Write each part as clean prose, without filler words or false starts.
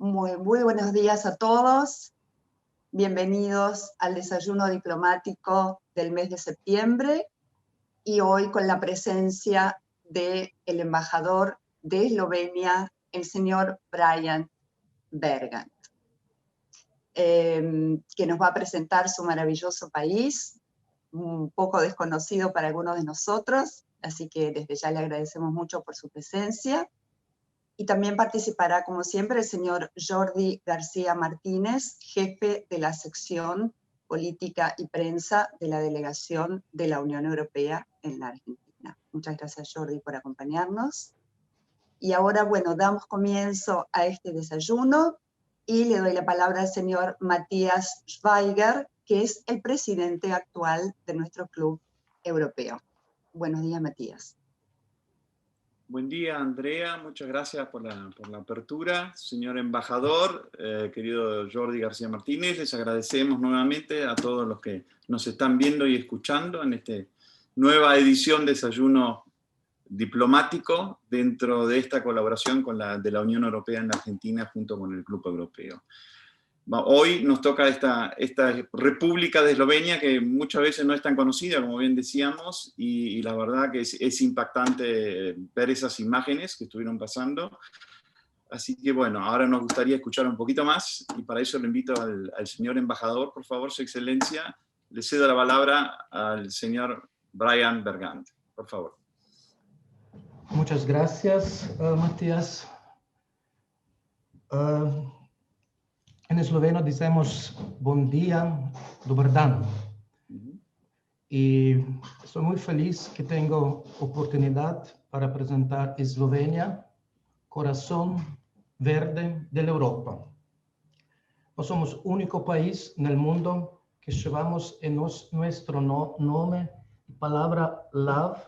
Muy buenos días a todos. Bienvenidos al desayuno diplomático del mes de septiembre y hoy con la presencia del embajador de Eslovenia, el señor Brian Bergant, que nos va a presentar su maravilloso país, un poco desconocido para algunos de nosotros, así que desde ya le agradecemos mucho por su presencia. Y también participará, como siempre, el señor Jordi García Martínez, jefe de la sección Política y Prensa de la Delegación de la Unión Europea en la Argentina. Muchas gracias, Jordi, por acompañarnos. Y ahora, bueno, damos comienzo a este desayuno y le doy la palabra al señor Matías Schweiger, que es el presidente actual de nuestro club europeo. Buenos días, Matías. Buen día, Andrea. Muchas gracias por la apertura. Señor embajador, querido Jordi García Martínez, les agradecemos nuevamente a todos los que nos están viendo y escuchando en esta nueva edición de Desayuno Diplomático dentro de esta colaboración de la Unión Europea en la Argentina junto con el Club Europeo. Hoy nos toca esta República de Eslovenia que muchas veces no es tan conocida, como bien decíamos, y la verdad que es impactante ver esas imágenes que estuvieron pasando. Así que bueno, ahora nos gustaría escuchar un poquito más, y para eso le invito al señor embajador, por favor, su excelencia. Le cedo la palabra al señor Brian Bergant, por favor. Muchas gracias, Matías. En esloveno decimos buen día, dober dan. Y estoy muy feliz que tengo oportunidad para presentar Eslovenia, corazón verde de la Europa. No somos el único país en el mundo que llevamos en nuestro nombre la palabra love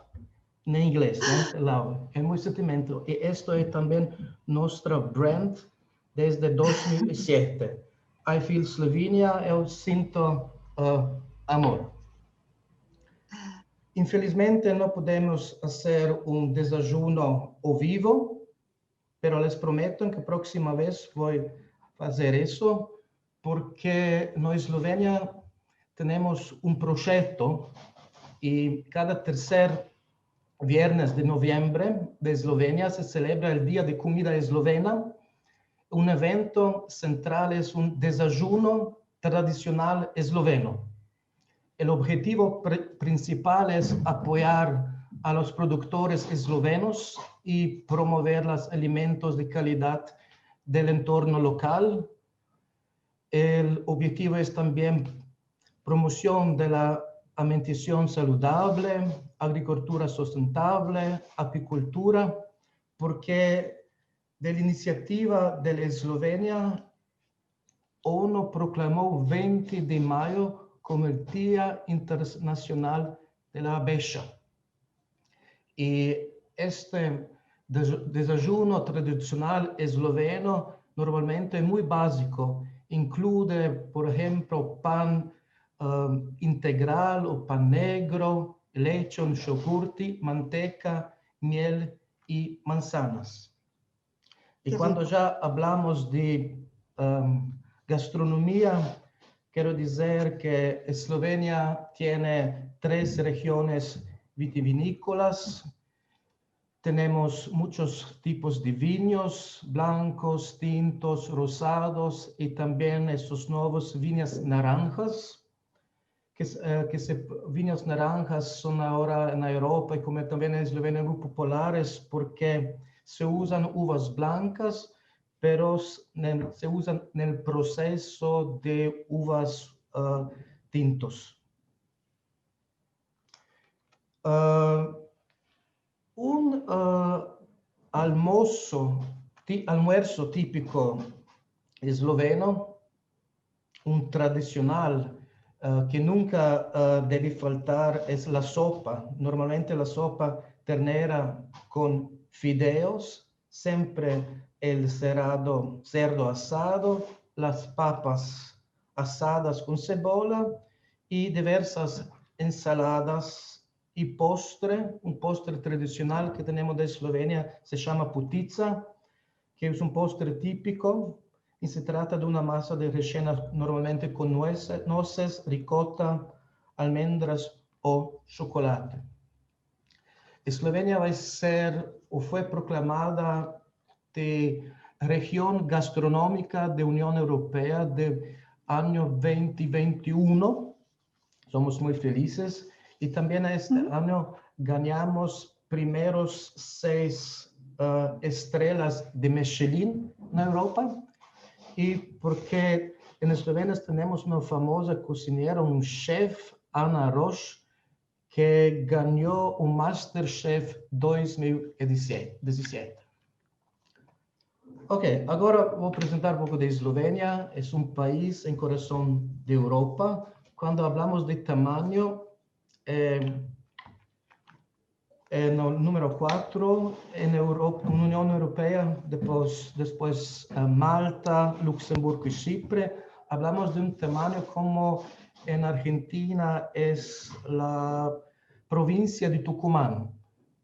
en inglés, love, es muy sentimiento. Y esto es también nuestro brand desde 2007. I feel Slovenia, eu sinto amor. Infelizmente no podemos hacer un desayuno ao vivo, pero les prometo que próxima vez voy a hacer eso, porque en Eslovenia tenemos un proyecto y cada tercer viernes de noviembre de Eslovenia se celebra el Día de Comida Eslovena. Un evento central es un desayuno tradicional esloveno. El objetivo principal es apoyar a los productores eslovenos y promover los alimentos de calidad del entorno local. El objetivo es también promoción de la alimentación saludable, agricultura sustentable, apicultura, porque de la iniciativa de Eslovenia, ONU proclamó 20 de mayo como el Día Internacional de la Abeja. Y este desayuno tradicional esloveno normalmente es muy básico. Incluye, por ejemplo, pan integral o pan negro, leche, yogurti, manteca, miel y manzanas. Y cuando ya hablamos de gastronomía, quiero decir que Eslovenia tiene 3 regiones vitivinícolas. Tenemos muchos tipos de vinos, blancos, tintos, rosados, y también estos nuevos vinos naranjas. Vinos naranjas son ahora en Europa y como también en Eslovenia muy populares porque se usan uvas blancas, pero se usan en el proceso de uvas tintos. Un almuerzo típico esloveno, un tradicional que nunca debe faltar, es la sopa. Normalmente la sopa ternera con fideos, siempre el cerdo asado, las papas asadas con cebolla y diversas ensaladas y postre. Un postre tradicional que tenemos de Eslovenia se llama putica, que es un postre típico y se trata de una masa de rellena normalmente con nueces, ricota, almendras o chocolate. Eslovenia va a ser o fue proclamada de región gastronómica de Unión Europea de año 2021. Somos muy felices y también este año ganamos primeros 6 estrellas de Michelin en Europa, y porque en Eslovenia tenemos una famosa cocinera, un chef, Ana Roš, que ganó un MasterChef 2017. Ok, ahora voy a presentar un poco de Eslovenia. Es un país en corazón de Europa. Cuando hablamos de tamaño, número 4 en Europa, en Unión Europea, después Malta, Luxemburgo y Chipre. Hablamos de un tamaño como en Argentina es la provincia de Tucumán,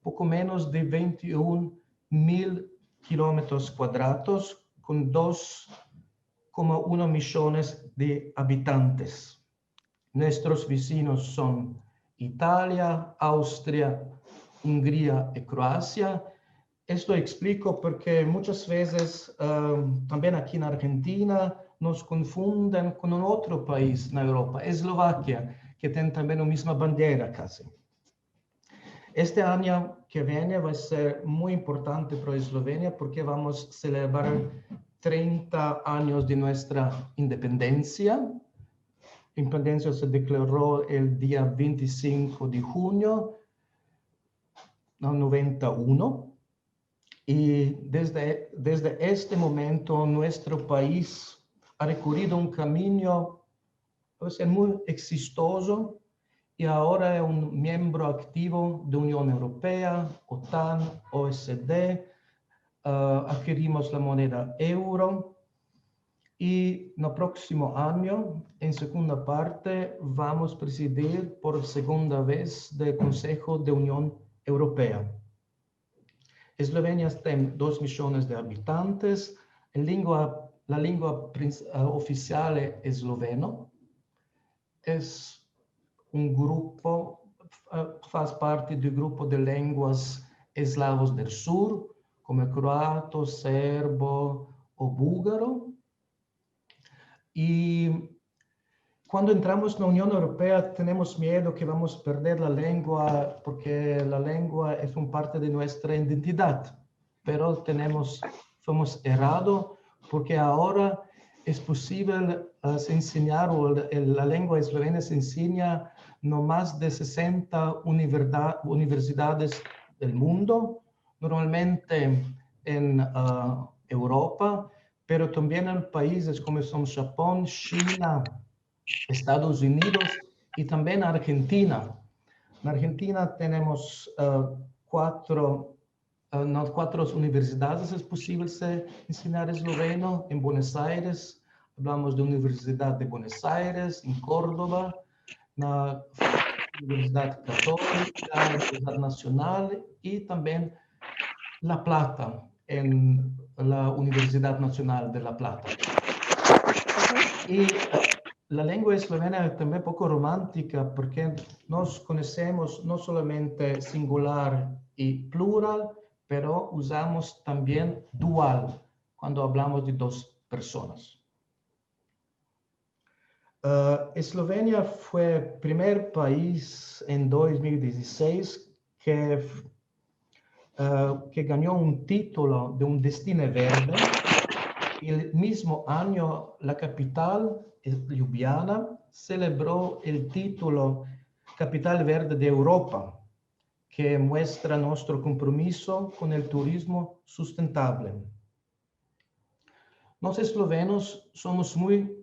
poco menos de 21.000 kilómetros cuadrados, con 2,1 millones de habitantes. Nuestros vecinos son Italia, Austria, Hungría y Croacia. Esto explico porque muchas veces también aquí en Argentina nos confunden con un otro país en Europa, Eslovaquia, que tiene también la misma bandera casi. Este año que viene va a ser muy importante para Eslovenia porque vamos a celebrar 30 años de nuestra independencia. La independencia se declaró el día 25 de junio del 91. Y desde este momento nuestro país ha recorrido un camino muy exitoso y ahora es un miembro activo de la Unión Europea, OTAN, OECD. Adquirimos la moneda euro y en el próximo año, en segunda parte, vamos a presidir por segunda vez del Consejo de Unión Europea. Eslovenia tiene 2 millones de habitantes. La lengua oficial es esloveno. Es un grupo, hace parte del grupo de lenguas eslavos del sur, como el croato, serbo o búlgaro. Y cuando entramos en la Unión Europea tenemos miedo que vamos a perder la lengua porque la lengua es una parte de nuestra identidad, pero somos errados porque ahora es posible enseñar, o la lengua eslovena se enseña no más de 60 universidades del mundo, normalmente en Europa, pero también en países como son Japón, China, Estados Unidos y también Argentina. En Argentina tenemos 4 universidades, es posible enseñar esloveno. En Buenos Aires, hablamos de Universidad de Buenos Aires, en Córdoba, la Universidad Católica, la Universidad Nacional y también La Plata, en la Universidad Nacional de La Plata. Y la lengua eslovena es también poco romántica porque nos conocemos no solamente singular y plural, pero usamos también dual cuando hablamos de 2 personas. Eslovenia fue el primer país en 2016 que ganó un título de un destino verde. El mismo año, la capital, Ljubljana, celebró el título Capital Verde de Europa, que muestra nuestro compromiso con el turismo sustentable. Los eslovenos somos muy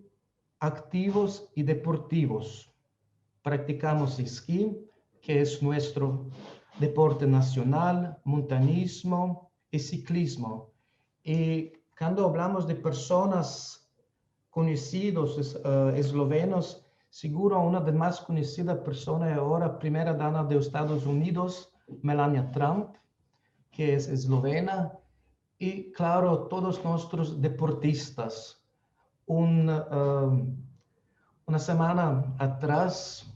activos y deportivos. Practicamos esquí, que es nuestro deporte nacional, montañismo y ciclismo. Y cuando hablamos de personas conocidos eslovenos, seguro una de las más conocidas personas es ahora primera dama de Estados Unidos, Melania Trump, que es eslovena, y claro, todos nuestros deportistas, Una semana atrás,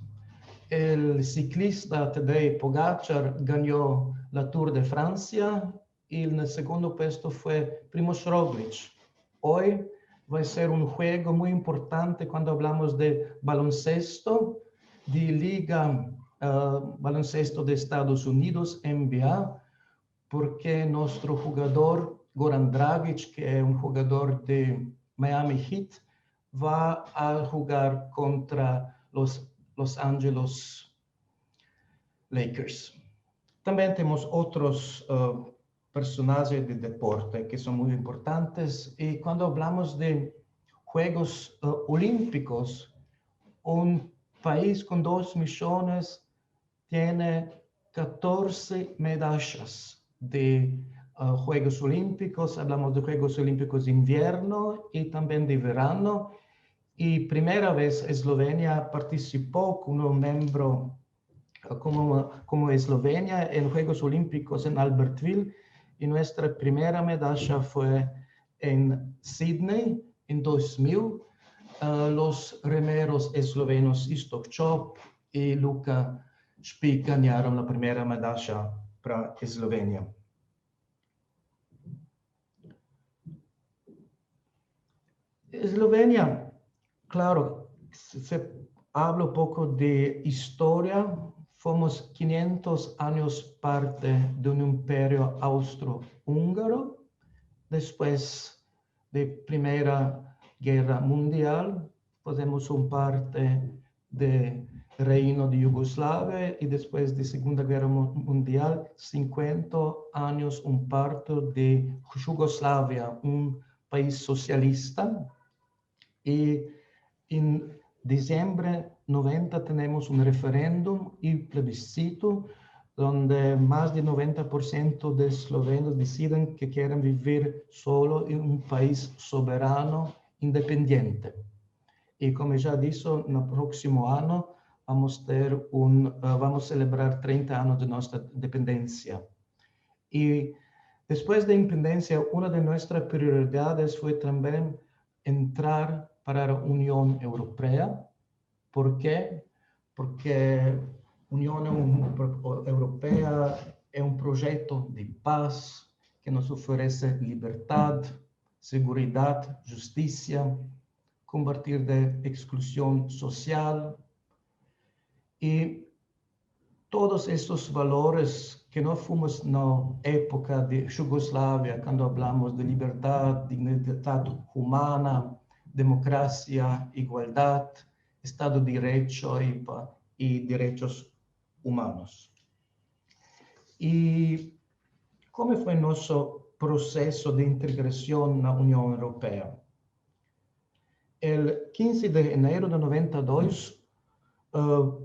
el ciclista Tadej Pogačar ganó la Tour de Francia y en el segundo puesto fue Primož Roglič. Hoy va a ser un juego muy importante cuando hablamos de baloncesto, de Liga Baloncesto de Estados Unidos, NBA, porque nuestro jugador Goran Dragic, que es un jugador de Miami Heat, va a jugar contra los Angeles Lakers. También tenemos otros personajes de deporte que son muy importantes. Y cuando hablamos de Juegos Olímpicos, un país con 2 millones tiene 14 medallas de Juegos Olímpicos. Hablamos de Juegos Olímpicos de invierno y también de verano. Y primera vez Eslovenia participó como miembro, como Eslovenia en Juegos Olímpicos en Albertville. Y nuestra primera medalla fue en Sydney en 2000. Los remeros eslovenos Istok Čop y Luka Špik ganaron la primera medalla para Eslovenia. Eslovenia, claro, se habla un poco de historia. Fuimos 500 años parte de un imperio austro-húngaro. Después de Primera Guerra Mundial, fuimos un parte del Reino de Yugoslavia y después de Segunda Guerra Mundial, 50 años un parte de Yugoslavia, un país socialista. Y en diciembre 90 tenemos un referéndum y plebiscito donde más del 90% de eslovenos deciden que quieren vivir solo en un país soberano, independiente. Y como ya dije, en el próximo año vamos a celebrar 30 años de nuestra independencia. Y después de la independencia, una de nuestras prioridades fue también entrar para la Unión Europea. ¿Por qué? Porque Unión Europea es un proyecto de paz que nos ofrece libertad, seguridad, justicia, combatir de exclusión social y todos estos valores que no fuimos en la época de Yugoslavia, cuando hablamos de libertad, dignidad humana, democracia, igualdad, Estado de Derecho y derechos humanos. ¿Y cómo fue nuestro proceso de integración en la Unión Europea? El 15 de enero de 92,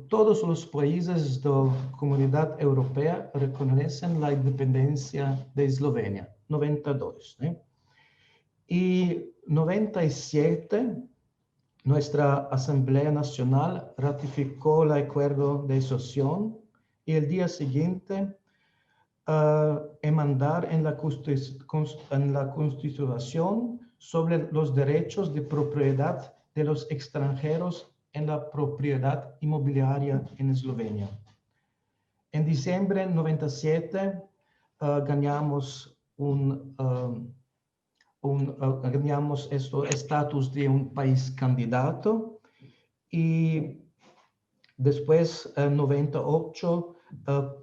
todos los países de la Comunidad Europea reconocen la independencia de Eslovenia, 92. Y 97, nuestra Asamblea Nacional ratificó el acuerdo de asociación y el día siguiente enmendar en la Constitución sobre los derechos de propiedad de los extranjeros en la propiedad inmobiliaria en Eslovenia. En diciembre de 97 ganamos ganamos estatus de un país candidato y después en 98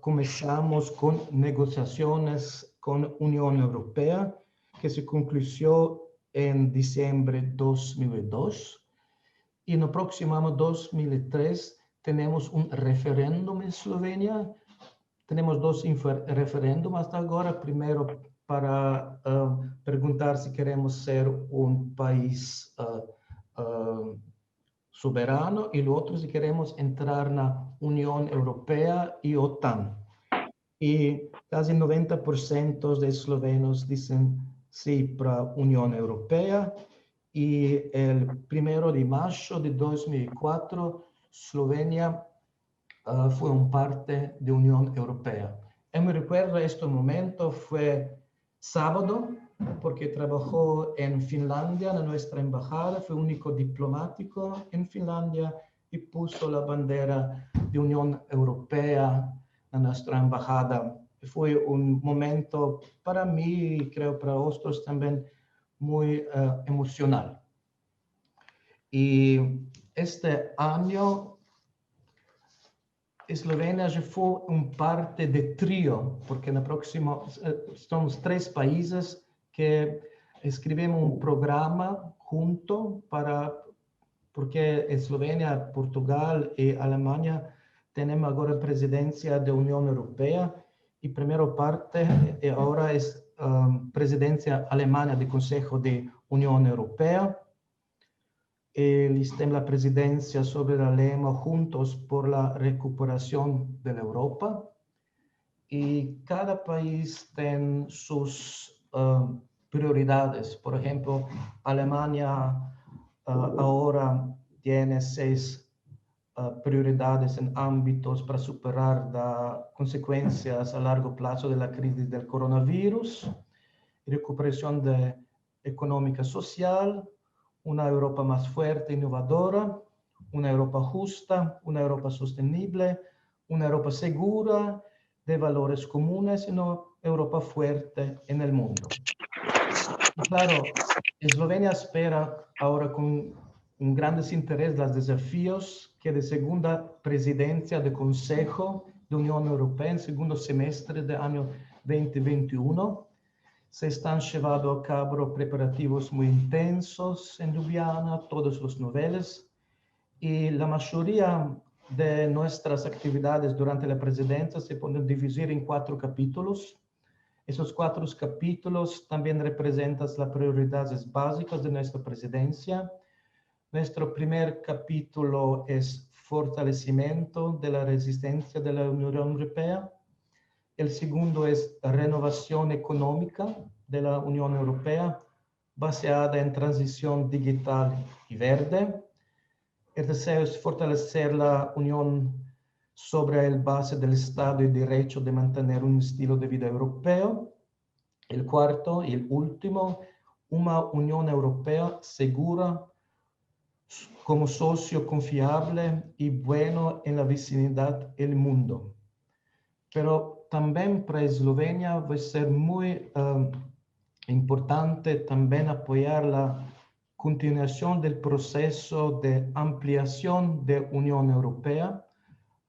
comenzamos con negociaciones con Unión Europea que se concluyó en diciembre de 2002 y en el próximo año 2003 tenemos un referéndum en Eslovenia. Tenemos 2 referéndums hasta ahora. Primero para preguntar si queremos ser un país soberano y lo otro si queremos entrar en la Unión Europea y OTAN. Y casi 90% de eslovenos dicen sí para la Unión Europea. Y el 1 de mayo de 2004, Eslovenia fue un parte de la Unión Europea. Y me recuerdo este momento, fue sábado, porque trabajó en Finlandia, en nuestra embajada, fue único diplomático en Finlandia y puso la bandera de Unión Europea en nuestra embajada. Fue un momento para mí y creo para otros también muy emocional. Y este año Eslovenia ya fue un parte de trío, porque en el próximo somos 3 países que escribimos un programa junto porque Eslovenia, Portugal y Alemania tenemos ahora presidencia de Unión Europea y primera parte ahora es presidencia alemana del Consejo de Unión Europea. Listem la presidencia sobre la lema Juntos por la Recuperación de la Europa. Y cada país tiene sus prioridades. Por ejemplo, Alemania ahora tiene 6 prioridades en ámbitos para superar las consecuencias a largo plazo de la crisis del coronavirus, recuperación económica social, una Europa más fuerte e innovadora, una Europa justa, una Europa sostenible, una Europa segura, de valores comunes y una Europa fuerte en el mundo. Y claro, Eslovenia espera ahora con un gran interés los desafíos que de segunda presidencia del Consejo de Unión Europea en segundo semestre del año 2021. Se están llevando a cabo preparativos muy intensos en Ljubljana, a todos los niveles, y la mayoría de nuestras actividades durante la presidencia se pueden dividir en 4 capítulos. Esos 4 capítulos también representan las prioridades básicas de nuestra presidencia. Nuestro primer capítulo es fortalecimiento de la resistencia de la Unión Europea. El segundo es renovación económica de la Unión Europea basada en transición digital y verde. El tercero es fortalecer la Unión sobre el base del Estado y derecho de mantener un estilo de vida europeo. El cuarto y el último, una Unión Europea segura como socio confiable y bueno en la vecindad del mundo. Pero también para Eslovenia va a ser muy importante también apoyar la continuación del proceso de ampliación de Unión Europea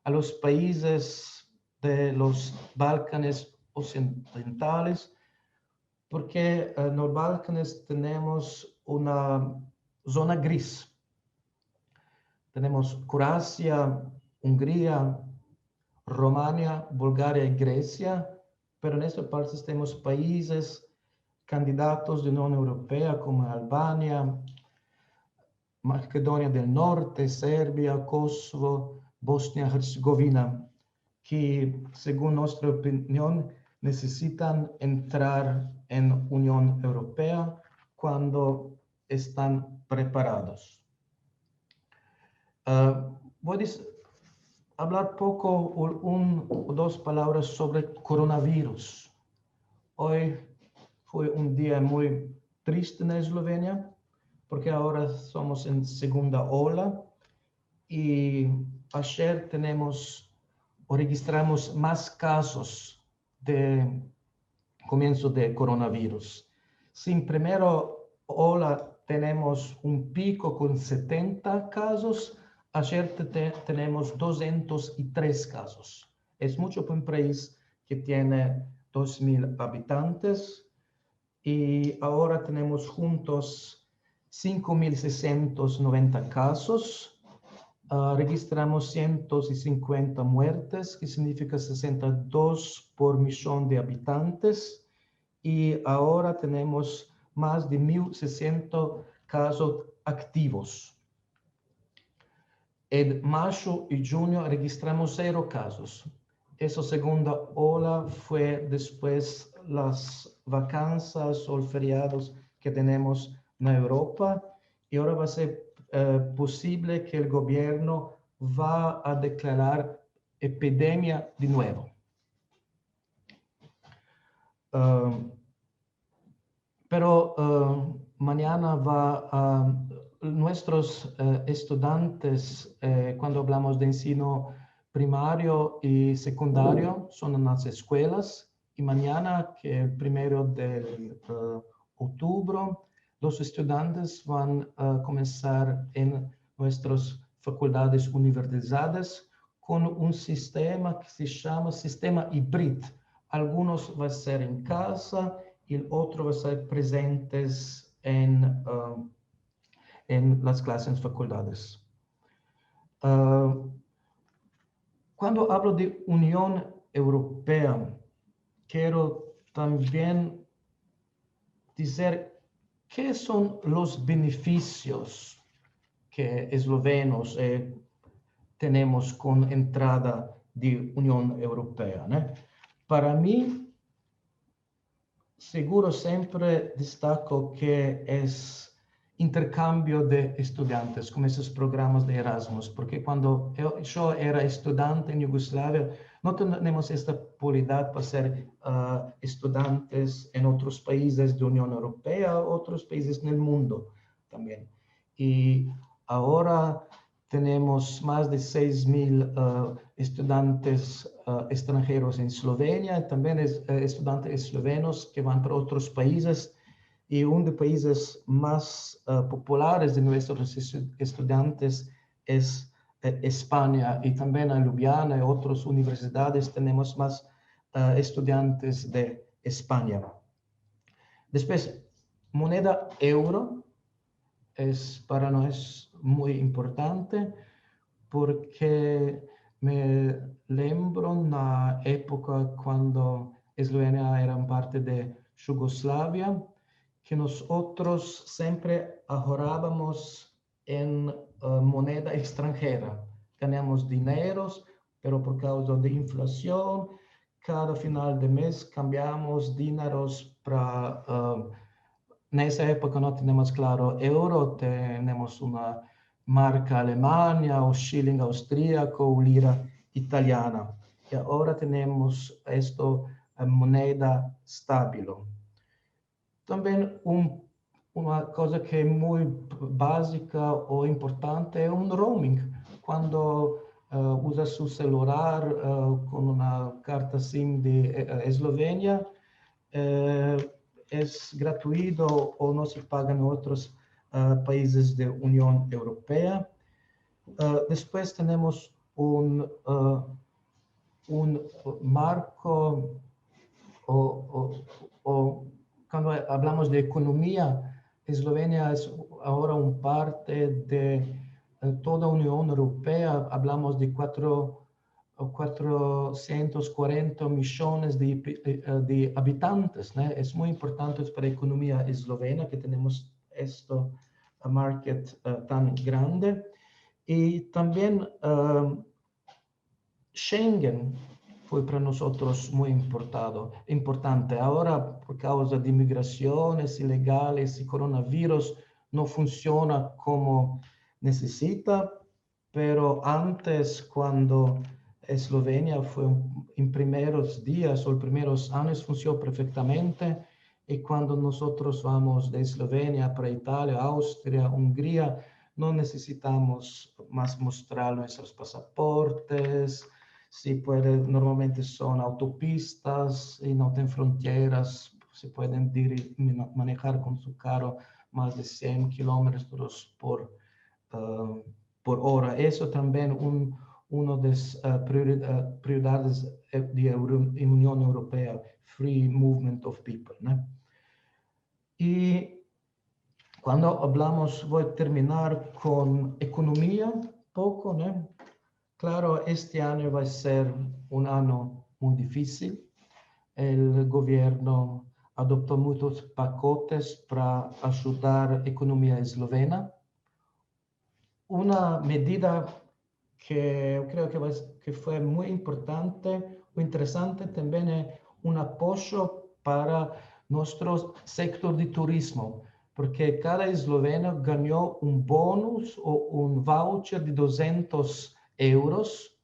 a los países de los Balcanes occidentales, porque en los Balcanes tenemos una zona gris. Tenemos Croacia, Hungría, Rumania, Bulgaria y Grecia, pero en esta parte tenemos países candidatos de la Unión Europea como Albania, Macedonia del Norte, Serbia, Kosovo, Bosnia-Herzegovina, que según nuestra opinión necesitan entrar en Unión Europea cuando están preparados. Voy a hablar poco, 1 o 2 palabras sobre coronavirus. Hoy fue un día muy triste en Eslovenia, porque ahora somos en segunda ola y ayer registramos más casos de comienzo de coronavirus. Sin primera ola tenemos un pico con 70 casos, ayer tenemos 203 casos. Es mucho para un país que tiene 2.000 habitantes y ahora tenemos juntos 5.690 casos. Registramos 150 muertes, que significa 62 por millón de habitantes. Y ahora tenemos más de 1.600 casos activos. En mayo y junio registramos 0 casos. Esa segunda ola fue después las vacaciones o feriados que tenemos en Europa y ahora va a ser posible que el gobierno va a declarar epidemia de nuevo. pero mañana nuestros estudiantes, cuando hablamos de ensino primario y secundario, son en las escuelas, y mañana, que el 1 de octubre, los estudiantes van a comenzar en nuestras facultades universidades con un sistema que se llama sistema híbrido. Algunos van a ser en casa y el otro va a ser presentes en las clases en facultades. Cuando hablo de Unión Europea, quiero también decir qué son los beneficios que eslovenos tenemos con entrada de Unión Europea, ¿no? Para mí, seguro siempre destaco que es intercambio de estudiantes, como esos programas de Erasmus, porque cuando yo era estudiante en Yugoslavia, no tenemos esta posibilidad para ser estudiantes en otros países de Unión Europea, otros países en el mundo también. Y ahora tenemos más de 6.000 estudiantes extranjeros en Eslovenia, también estudiantes eslovenos que van para otros países, y uno de los países más populares de nuestros estudiantes es España, y también en Ljubljana y otras universidades tenemos más estudiantes de España. Después, moneda euro es para nosotros muy importante porque me lembro la época cuando Eslovenia era parte de Yugoslavia, que nosotros siempre ahorrábamos en moneda extranjera. Ganamos dineros, pero por causa de inflación, cada final de mes cambiamos dineros para... en esa época no tenemos claro euro, tenemos una marca alemana o shilling austríaco o lira italiana. Y ahora tenemos esto moneda estable. También una cosa que es muy básica o importante es un roaming. Cuando usa su celular con una carta SIM de Eslovenia, es gratuito o no se paga en otros países de Unión Europea. Después tenemos un marco cuando hablamos de economía, Eslovenia es ahora una parte de toda la Unión Europea. Hablamos de 440 millones de habitantes, ¿no? Es muy importante para la economía eslovena que tenemos esto market tan grande. Y también Schengen fue para nosotros muy importante. Ahora, por causa de migraciones ilegales y coronavirus, no funciona como necesita, pero antes, cuando Eslovenia fue en primeros días o primeros años, funcionó perfectamente. Y cuando nosotros vamos de Eslovenia para Italia, Austria, Hungría, no necesitamos más mostrar nuestros pasaportes. Si puede, normalmente son autopistas y no tienen fronteras, se pueden manejar con su carro más de 100 kilómetros por hora. Eso también uno de las prioridades de la Unión Europea, free movement of people, ¿no? Y cuando hablamos, voy a terminar con economía poco, ¿no? Claro, este año va a ser un año muy difícil. El gobierno adoptó muchos paquetes para ayudar a la economía eslovena. Una medida que yo creo que fue muy importante o interesante también es un apoyo para nuestro sector de turismo, porque cada esloveno ganó un bonus o un voucher de 200 euros,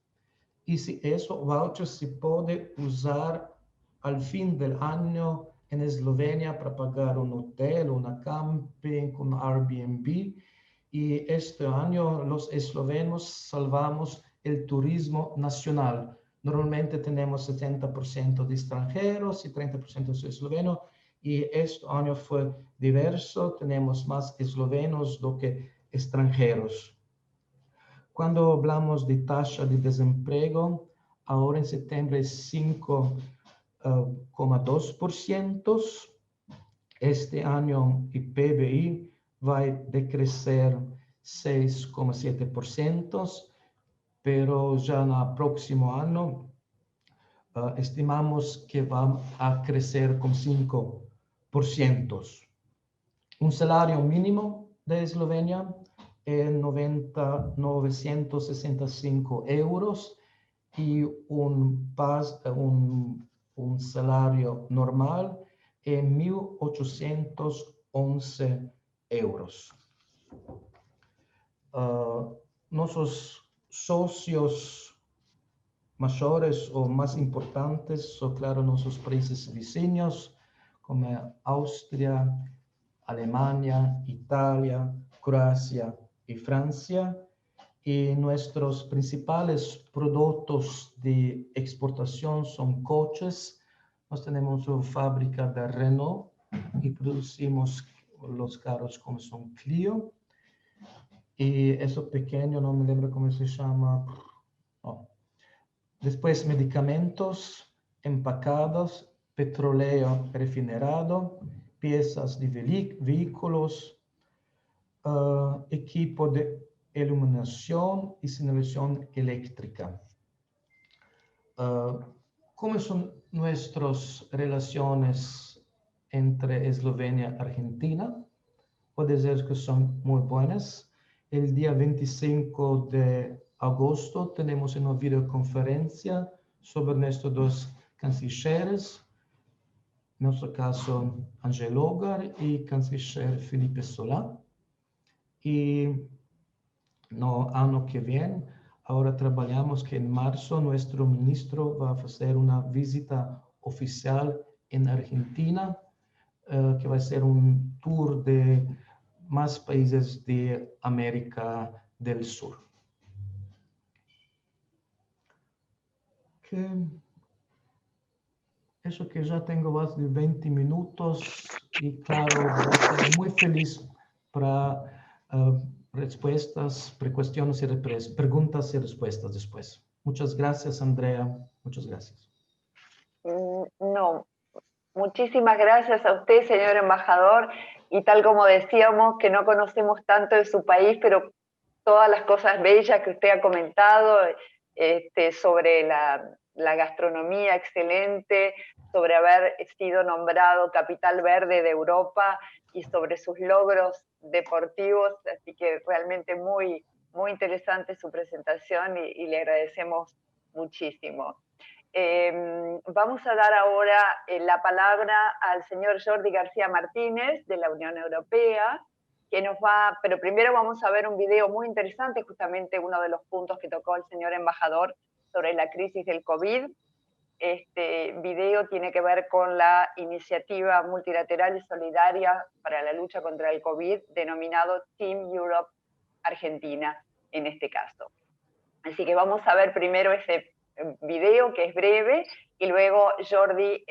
y si ese voucher se puede usar al fin del año en Eslovenia para pagar un hotel, una camping, un Airbnb. Y este año los eslovenos salvamos el turismo nacional. Normalmente tenemos 70% de extranjeros y 30% de eslovenos. Y este año fue diverso. Tenemos más eslovenos do que extranjeros. Cuando hablamos de tasa de desempleo, ahora en septiembre es 5,2%. Este año el PBI va a decrecer 6,7%, pero ya en el próximo año estimamos que va a crecer con 5%. Un salario mínimo de Eslovenia es 965 euros y un salario normal es 1.811 euros. Nuestros socios mayores o más importantes son, claro, nuestros países vecinos, como Austria, Alemania, Italia, Croacia y Francia. Y nuestros principales productos de exportación son coches. Nos tenemos una fábrica de Renault y producimos los carros como son Clio. Y eso pequeño, no me lembro cómo se llama. No. Después medicamentos empacados, petróleo refinado, piezas de vehículos, equipo de iluminación y señalización eléctrica. ¿Cómo son nuestras relaciones entre Eslovenia y Argentina? Puedo decir que son muy buenas. El día 25 de agosto tenemos una videoconferencia sobre nuestros dos cancilleres, en nuestro caso Angel Logar y canciller Felipe Solá. Y no año que viene, ahora trabajamos que en marzo nuestro ministro va a hacer una visita oficial en Argentina, que va a ser un tour de más países de América del Sur. Eso que ya tengo más de 20 minutos y claro, voy a estar muy feliz para respuestas, preguntas y respuestas después. Muchas gracias, Andrea. Muchas gracias. No, muchísimas gracias a usted, señor embajador. Y tal como decíamos, que no conocemos tanto de su país, pero todas las cosas bellas que usted ha comentado sobre la gastronomía excelente, sobre haber sido nombrado Capital Verde de Europa y sobre sus logros deportivos, así que realmente muy, muy interesante su presentación y le agradecemos muchísimo. Vamos a dar ahora la palabra al señor Jordi García Martínez de la Unión Europea, que nos pero primero vamos a ver un video muy interesante, justamente uno de los puntos que tocó el señor embajador sobre la crisis del COVID. Este video tiene que ver con la iniciativa multilateral y solidaria para la lucha contra el COVID, denominado Team Europe Argentina, en este caso. Así que vamos a ver primero ese video, que es breve, y luego Jordi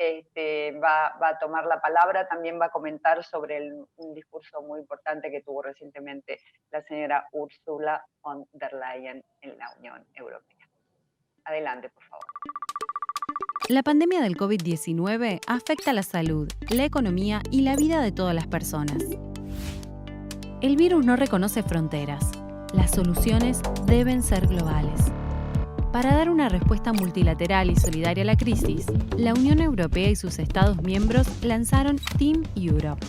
va a tomar la palabra, también va a comentar sobre un discurso muy importante que tuvo recientemente la señora Ursula von der Leyen en la Unión Europea. Adelante, por favor. La pandemia del COVID-19 afecta la salud, la economía y la vida de todas las personas. El virus no reconoce fronteras. Las soluciones deben ser globales. Para dar una respuesta multilateral y solidaria a la crisis, la Unión Europea y sus Estados miembros lanzaron Team Europe,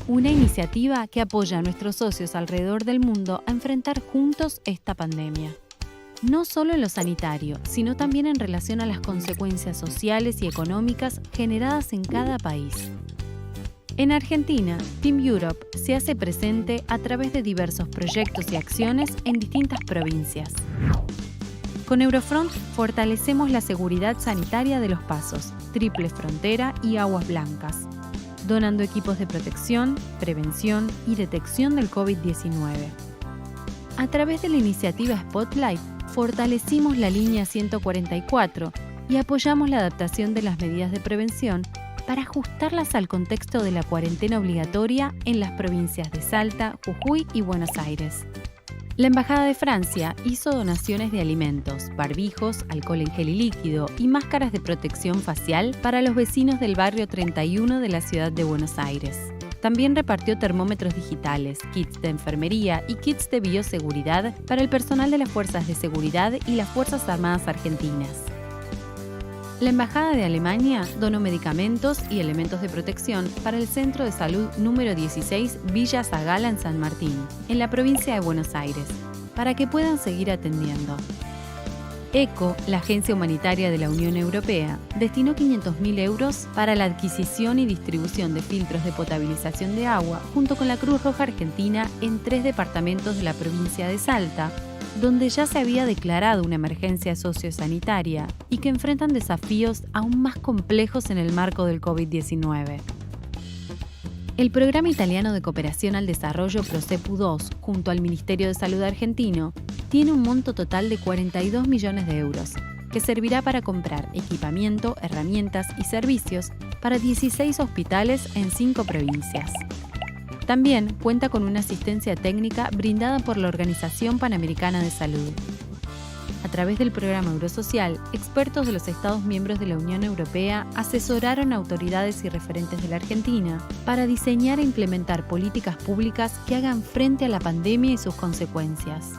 una iniciativa que apoya a nuestros socios alrededor del mundo a enfrentar juntos esta pandemia. No solo en lo sanitario, sino también en relación a las consecuencias sociales y económicas generadas en cada país. En Argentina, Team Europe se hace presente a través de diversos proyectos y acciones en distintas provincias. Con Eurofront fortalecemos la seguridad sanitaria de Los Pasos, Triple Frontera y Aguas Blancas, donando equipos de protección, prevención y detección del COVID-19. A través de la iniciativa Spotlight, fortalecimos la línea 144 y apoyamos la adaptación de las medidas de prevención para ajustarlas al contexto de la cuarentena obligatoria en las provincias de Salta, Jujuy y Buenos Aires. La Embajada de Francia hizo donaciones de alimentos, barbijos, alcohol en gel y líquido y máscaras de protección facial para los vecinos del barrio 31 de la ciudad de Buenos Aires. También repartió termómetros digitales, kits de enfermería y kits de bioseguridad para el personal de las Fuerzas de Seguridad y las Fuerzas Armadas Argentinas. La Embajada de Alemania donó medicamentos y elementos de protección para el Centro de Salud número 16 Villa Zagala en San Martín, en la provincia de Buenos Aires, para que puedan seguir atendiendo. ECO, la agencia humanitaria de la Unión Europea, destinó 500.000 euros para la adquisición y distribución de filtros de potabilización de agua junto con la Cruz Roja Argentina en 3 departamentos de la provincia de Salta, donde ya se había declarado una emergencia sociosanitaria y que enfrentan desafíos aún más complejos en el marco del COVID-19. El Programa Italiano de Cooperación al Desarrollo PROCEPU-2, junto al Ministerio de Salud argentino, tiene un monto total de 42 millones de euros, que servirá para comprar equipamiento, herramientas y servicios para 16 hospitales en 5 provincias. También cuenta con una asistencia técnica brindada por la Organización Panamericana de Salud. A través del programa Eurosocial, expertos de los Estados miembros de la Unión Europea asesoraron a autoridades y referentes de la Argentina para diseñar e implementar políticas públicas que hagan frente a la pandemia y sus consecuencias.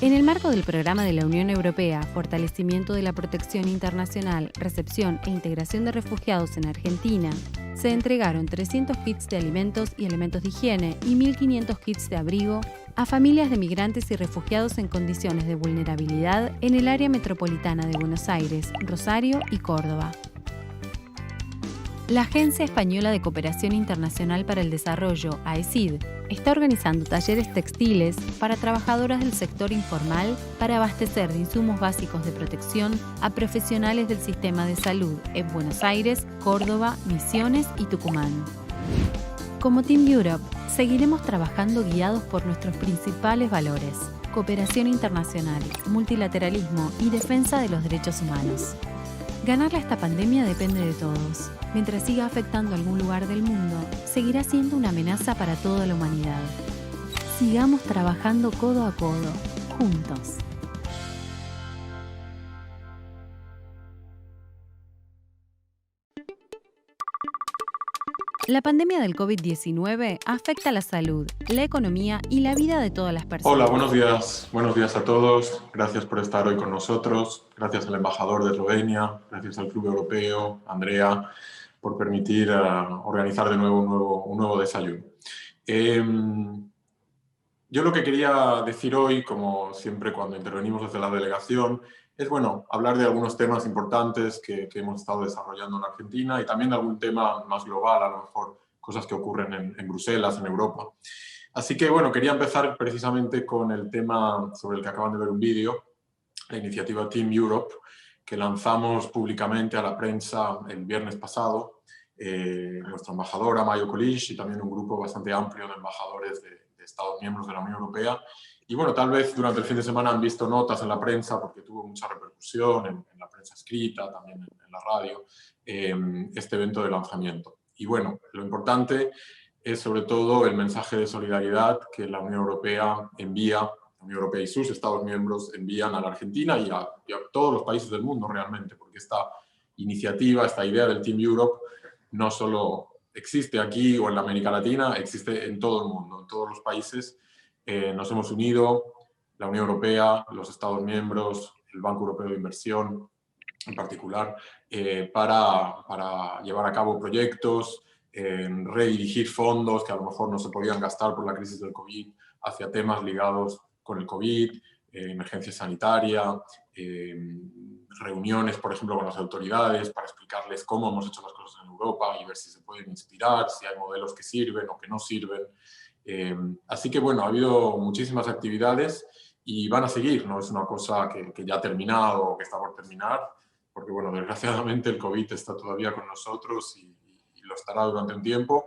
En el marco del programa de la Unión Europea, Fortalecimiento de la Protección Internacional, Recepción e Integración de Refugiados en Argentina, se entregaron 300 kits de alimentos y elementos de higiene y 1.500 kits de abrigo a familias de migrantes y refugiados en condiciones de vulnerabilidad en el área metropolitana de Buenos Aires, Rosario y Córdoba. La Agencia Española de Cooperación Internacional para el Desarrollo, AECID, está organizando talleres textiles para trabajadoras del sector informal para abastecer de insumos básicos de protección a profesionales del sistema de salud en Buenos Aires, Córdoba, Misiones y Tucumán. Como Team Europe, seguiremos trabajando guiados por nuestros principales valores: cooperación internacional, multilateralismo y defensa de los derechos humanos. Ganarle a esta pandemia depende de todos. Mientras siga afectando a algún lugar del mundo, seguirá siendo una amenaza para toda la humanidad. Sigamos trabajando codo a codo, juntos. La pandemia del COVID-19 afecta la salud, la economía y la vida de todas las personas. Hola, buenos días. Buenos días a todos. Gracias por estar hoy con nosotros. Gracias al embajador de Eslovenia, gracias al Club Europeo, Andrea, por permitir organizar de nuevo un nuevo desayuno. Yo lo que quería decir hoy, como siempre cuando intervenimos desde la delegación, es hablar de algunos temas importantes que hemos estado desarrollando en Argentina y también de algún tema más global, a lo mejor cosas que ocurren en Bruselas, en Europa. Así que quería empezar precisamente con el tema sobre el que acaban de ver un vídeo, la iniciativa Team Europe, que lanzamos públicamente a la prensa el viernes pasado. Nuestra embajadora, Mayo Kolish, y también un grupo bastante amplio de embajadores de Estados miembros de la Unión Europea. Y tal vez durante el fin de semana han visto notas en la prensa, porque tuvo mucha repercusión en la prensa escrita, también en la radio, este evento de lanzamiento. Y lo importante es sobre todo el mensaje de solidaridad que la Unión Europea envía, la Unión Europea y sus Estados miembros envían a la Argentina y a todos los países del mundo realmente, porque esta iniciativa, esta idea del Team Europe no solo existe aquí o en la América Latina, existe en todo el mundo, en todos los países. Nos hemos unido, la Unión Europea, los Estados miembros, el Banco Europeo de Inversión en particular, para llevar a cabo proyectos, redirigir fondos que a lo mejor no se podían gastar por la crisis del COVID hacia temas ligados con el COVID, emergencia sanitaria, reuniones, por ejemplo, con las autoridades para explicarles cómo hemos hecho las cosas en Europa y ver si se pueden inspirar, si hay modelos que sirven o que no sirven. Así que ha habido muchísimas actividades y van a seguir, no es una cosa que ya ha terminado o que está por terminar. porque bueno, desgraciadamente el COVID está todavía con nosotros y lo estará durante un tiempo.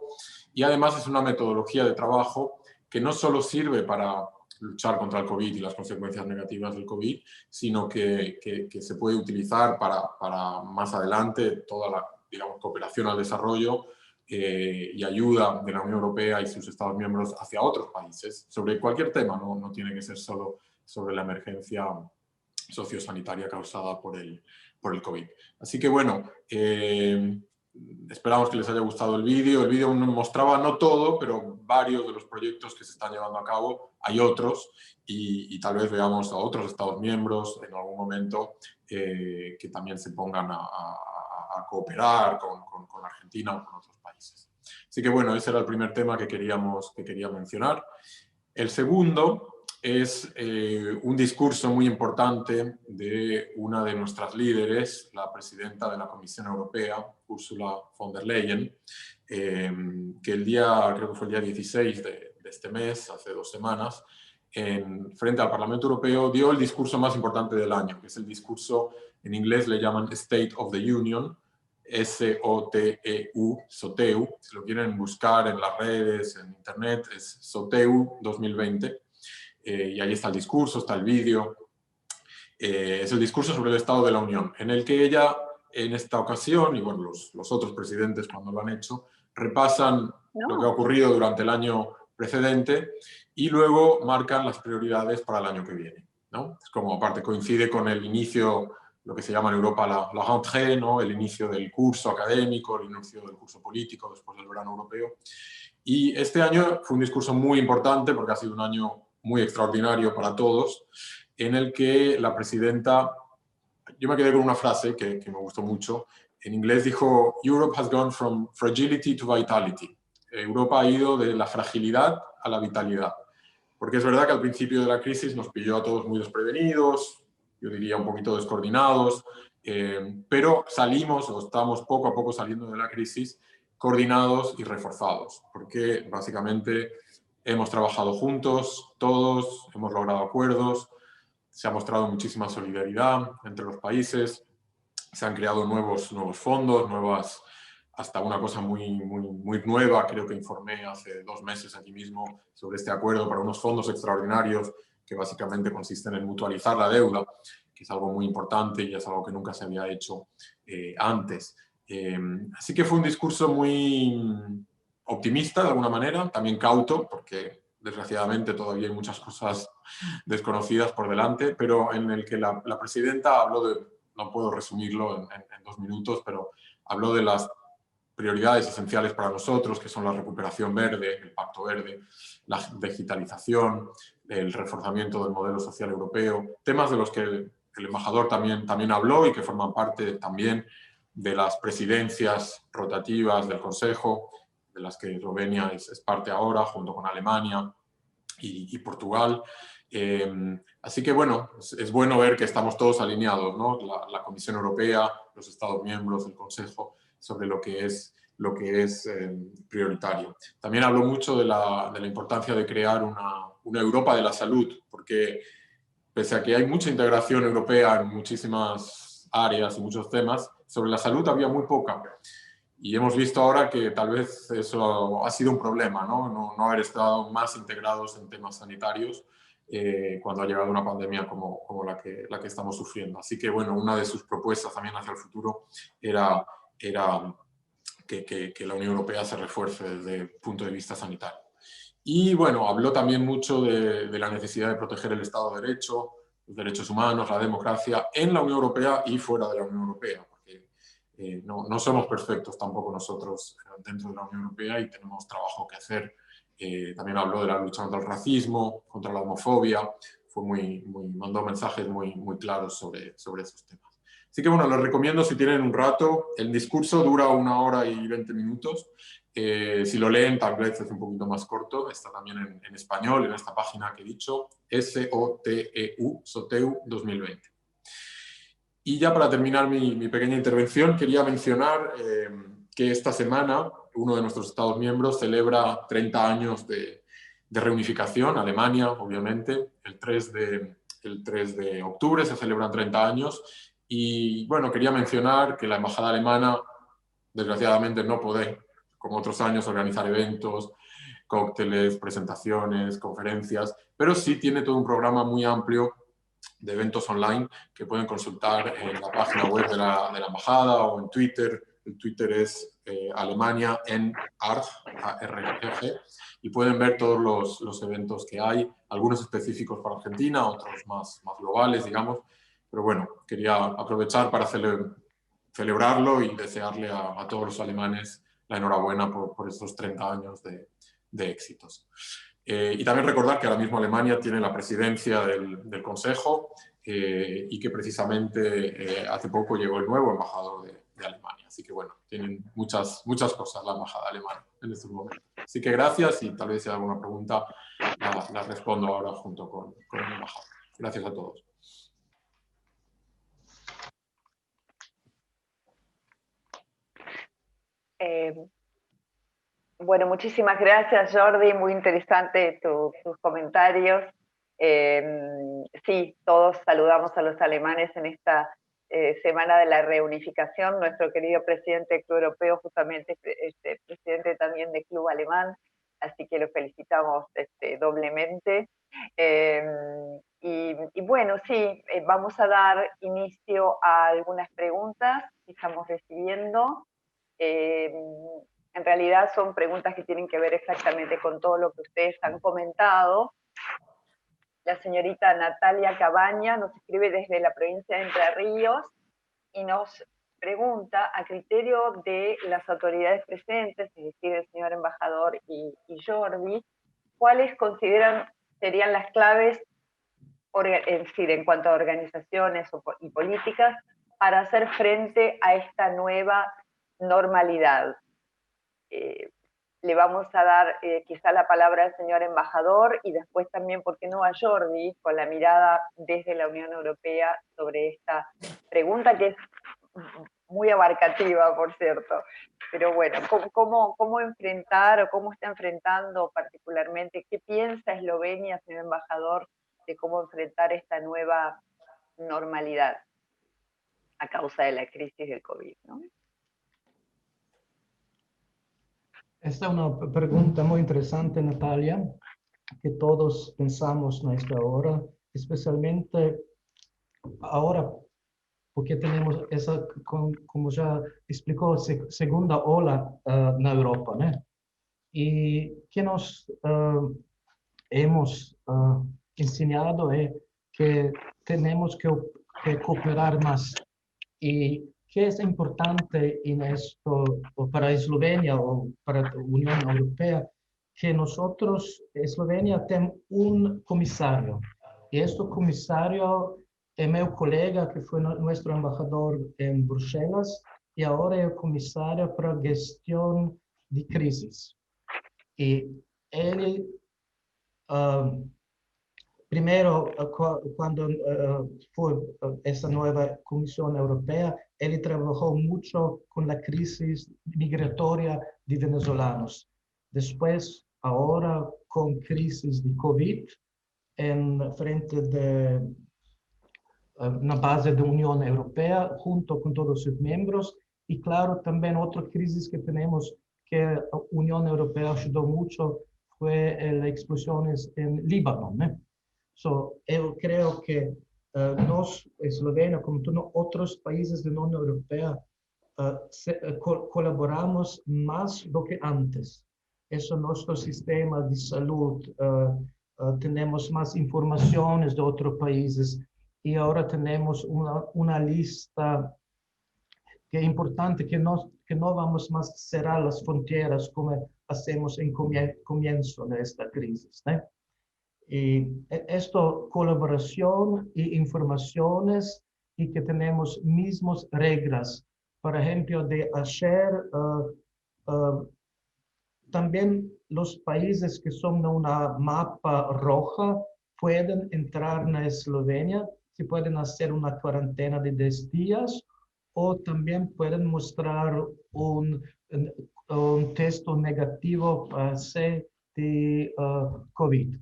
Y además es una metodología de trabajo que no solo sirve para luchar contra el COVID y las consecuencias negativas del COVID, sino que se puede utilizar para más adelante toda la, digamos, cooperación al desarrollo y ayuda de la Unión Europea y sus Estados miembros hacia otros países, sobre cualquier tema, no tiene que ser solo sobre la emergencia sociosanitaria causada por el COVID. Así que bueno, esperamos que les haya gustado el vídeo. El vídeo nos mostraba no todo, pero varios de los proyectos que se están llevando a cabo. Hay otros y tal vez veamos a otros Estados miembros en algún momento que también se pongan a cooperar con Argentina o con otros países. Así que bueno, ese era el primer tema que quería mencionar. El segundo es un discurso muy importante de una de nuestras líderes, la presidenta de la Comisión Europea, Ursula von der Leyen, que creo que fue el día 16 de este mes, hace 2 semanas, frente al Parlamento Europeo, dio el discurso más importante del año, que es el discurso, en inglés le llaman State of the Union, S-O-T-E-U, SOTEU, si lo quieren buscar en las redes, en internet, es SOTEU 2020. Y ahí está el discurso, está el vídeo. Es el discurso sobre el Estado de la Unión, en el que ella, en esta ocasión, y bueno, los otros presidentes cuando lo han hecho, repasan lo que ha ocurrido durante el año precedente y luego marcan las prioridades para el año que viene, ¿no? Es como, aparte, coincide con el inicio, lo que se llama en Europa la rentrée, ¿no? El inicio del curso académico, el inicio del curso político después del verano europeo. Y este año fue un discurso muy importante porque ha sido un año muy extraordinario para todos, en el que la presidenta, yo me quedé con una frase que me gustó mucho, en inglés dijo, Europe has gone from fragility to vitality. Europa ha ido de la fragilidad a la vitalidad. Porque es verdad que al principio de la crisis nos pilló a todos muy desprevenidos, yo diría un poquito descoordinados, pero salimos, o estamos poco a poco saliendo de la crisis, coordinados y reforzados, porque básicamente hemos trabajado juntos, todos, hemos logrado acuerdos, se ha mostrado muchísima solidaridad entre los países, se han creado nuevos fondos, hasta una cosa muy nueva, creo que informé hace 2 meses aquí mismo sobre este acuerdo para unos fondos extraordinarios que básicamente consisten en mutualizar la deuda, que es algo muy importante y es algo que nunca se había hecho antes. Así que fue un discurso muy optimista de alguna manera, también cauto, porque desgraciadamente todavía hay muchas cosas desconocidas por delante, pero en el que la presidenta habló de, no puedo resumirlo en 2 minutos, pero habló de las prioridades esenciales para nosotros, que son la recuperación verde, el Pacto Verde, la digitalización, el reforzamiento del modelo social europeo, temas de los que el embajador también habló y que forman parte también de las presidencias rotativas del Consejo, de las que Eslovenia es parte ahora, junto con Alemania y Portugal. Así que bueno, es bueno ver que estamos todos alineados, ¿no? La Comisión Europea, los Estados miembros, el Consejo, sobre lo que es prioritario. También habló mucho de la importancia de crear una Europa de la salud, porque pese a que hay mucha integración europea en muchísimas áreas y muchos temas, sobre la salud había muy poca. Y hemos visto ahora que tal vez eso ha sido un problema, ¿no? No haber estado más integrados en temas sanitarios cuando ha llegado una pandemia como la que estamos sufriendo. Así que, bueno, una de sus propuestas también hacia el futuro era que la Unión Europea se refuerce desde el punto de vista sanitario. Y, bueno, habló también mucho de la necesidad de proteger el Estado de Derecho, los derechos humanos, la democracia en la Unión Europea y fuera de la Unión Europea. No somos perfectos tampoco nosotros dentro de la Unión Europea y tenemos trabajo que hacer. También habló de la lucha contra el racismo, contra la homofobia, mandó mensajes muy claros sobre esos temas. Así que bueno, les recomiendo si tienen un rato. El discurso dura 1 hora y 20 minutos. Si lo leen tal vez es un poquito más corto. Está también en español en esta página que he dicho, SOTEU, SOTEU 2020. Y ya para terminar mi pequeña intervención, quería mencionar que esta semana uno de nuestros Estados miembros celebra 30 años de reunificación, Alemania, obviamente. El 3 de octubre se celebran 30 años Y bueno, quería mencionar que la embajada alemana, desgraciadamente, no puede, como otros años, organizar eventos, cócteles, presentaciones, conferencias, pero sí tiene todo un programa muy amplio de eventos online que pueden consultar en la página web de la embajada o en Twitter. El Twitter es Alemania en ARG, y pueden ver todos los eventos que hay, algunos específicos para Argentina, otros más globales, digamos. Pero bueno, quería aprovechar para celebrarlo y desearle a todos los alemanes la enhorabuena por estos 30 años de éxitos. Y también recordar que ahora mismo Alemania tiene la presidencia del Consejo y que precisamente hace poco llegó el nuevo embajador de Alemania. Así que bueno, tienen muchas cosas la embajada alemana en estos momentos. Así que gracias, y tal vez si hay alguna pregunta la respondo ahora junto con el embajador. Gracias a todos. Bueno, muchísimas gracias, Jordi, muy interesante tus comentarios. Sí, todos saludamos a los alemanes en esta semana de la reunificación. Nuestro querido presidente del Club Europeo justamente es presidente también del Club Alemán, así que lo felicitamos doblemente. Y bueno, sí, vamos a dar inicio a algunas preguntas que estamos recibiendo. En realidad son preguntas que tienen que ver exactamente con todo lo que ustedes han comentado. La señorita Natalia Cabaña nos escribe desde la provincia de Entre Ríos y nos pregunta, a criterio de las autoridades presentes, es decir, el señor embajador y Jordi, ¿cuáles consideran serían las claves, es decir, en cuanto a organizaciones y políticas, para hacer frente a esta nueva normalidad? Le vamos a dar quizá la palabra al señor embajador y después también, ¿por qué no a Jordi, con la mirada desde la Unión Europea sobre esta pregunta que es muy abarcativa, por cierto? Pero bueno, ¿cómo enfrentar o cómo está enfrentando particularmente, qué piensa Eslovenia, señor embajador, de cómo enfrentar esta nueva normalidad a causa de la crisis del COVID, ¿no? Esta es una pregunta muy interesante, Natalia, que todos pensamos en esta hora, especialmente ahora, porque tenemos esa, como ya explicó, segunda ola en Europa, ¿no? Y que nos hemos enseñado es que tenemos que cooperar más. Y ¿qué es importante en esto, o para Eslovenia o para la Unión Europea? Que nosotros, Eslovenia, tenemos un comisario. Y este comisario es mi colega que fue nuestro embajador en Bruselas y ahora es el comisario para gestión de crisis. Y él, primero, cuando fue esa nueva Comisión Europea, él trabajó mucho con la crisis migratoria de venezolanos. Después, ahora, con crisis de COVID, en frente de una base de Unión Europea, junto con todos sus miembros, y claro, también otra crisis que tenemos que la Unión Europea ayudó mucho fue las explosiones en Líbano, ¿no? Yo creo que nos, Eslovenia, como otros países de la Unión Europea, colaboramos más do que antes. Eso nuestro sistema de salud, tenemos más informaciones de otros países y ahora tenemos una lista que es importante, que no vamos más a cerrar las fronteras como hacemos en comienzo de esta crisis, ¿no? Y esto, colaboración y informaciones y que tenemos mismas reglas. Por ejemplo, de ayer, también los países que son en una mapa roja pueden entrar en Eslovenia, que pueden hacer una cuarentena de 10 días o también pueden mostrar un test negativo para ser de COVID.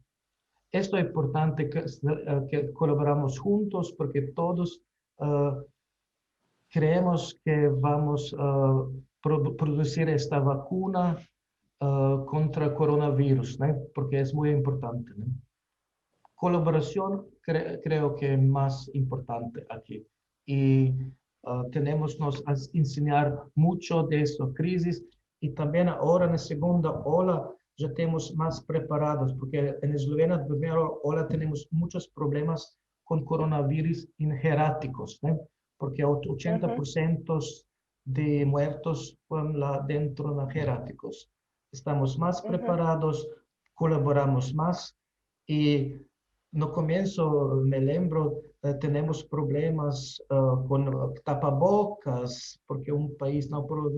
Esto es importante que colaboramos juntos porque todos creemos que vamos a producir esta vacuna contra coronavirus, ¿no? Porque es muy importante, ¿no? Colaboración creo que es más importante aquí. Y tenemos nos a enseñar mucho de esta crisis y también ahora en la segunda ola ya estamos más preparados, porque en Eslovenia en la primera ola tenemos muchos problemas con coronavirus injeráticos, ¿no? Porque 80% de muertos fueron dentro de jeráticos. Estamos más preparados, colaboramos más y no comienzo, me lembro, tenemos problemas con tapabocas, porque un país no puede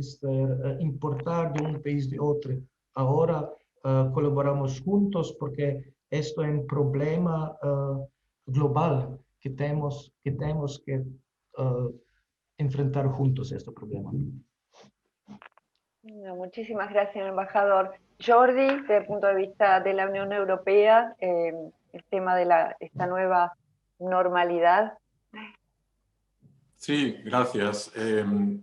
importar de un país de otro. Ahora colaboramos juntos porque esto es un problema global que tenemos que enfrentar juntos este problema. Muchísimas gracias, embajador. Jordi, desde el punto de vista de la Unión Europea, el tema de esta nueva normalidad. Sí, gracias.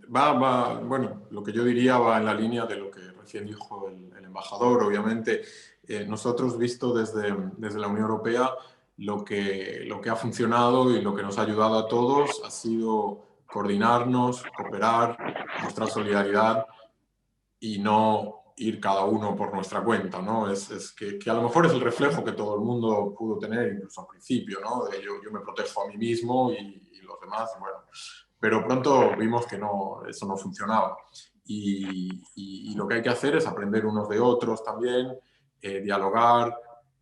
Bueno, lo que yo diría va en la línea de lo que recién dijo el embajador. Obviamente, nosotros visto desde la Unión Europea, lo que ha funcionado y lo que nos ha ayudado a todos ha sido coordinarnos, cooperar, mostrar solidaridad y no ir cada uno por nuestra cuenta, ¿no? Es que a lo mejor es el reflejo que todo el mundo pudo tener, incluso al principio, ¿no? De yo me protejo a mí mismo y los demás, bueno. Pero pronto vimos que no, eso no funcionaba. Y lo que hay que hacer es aprender unos de otros también, dialogar,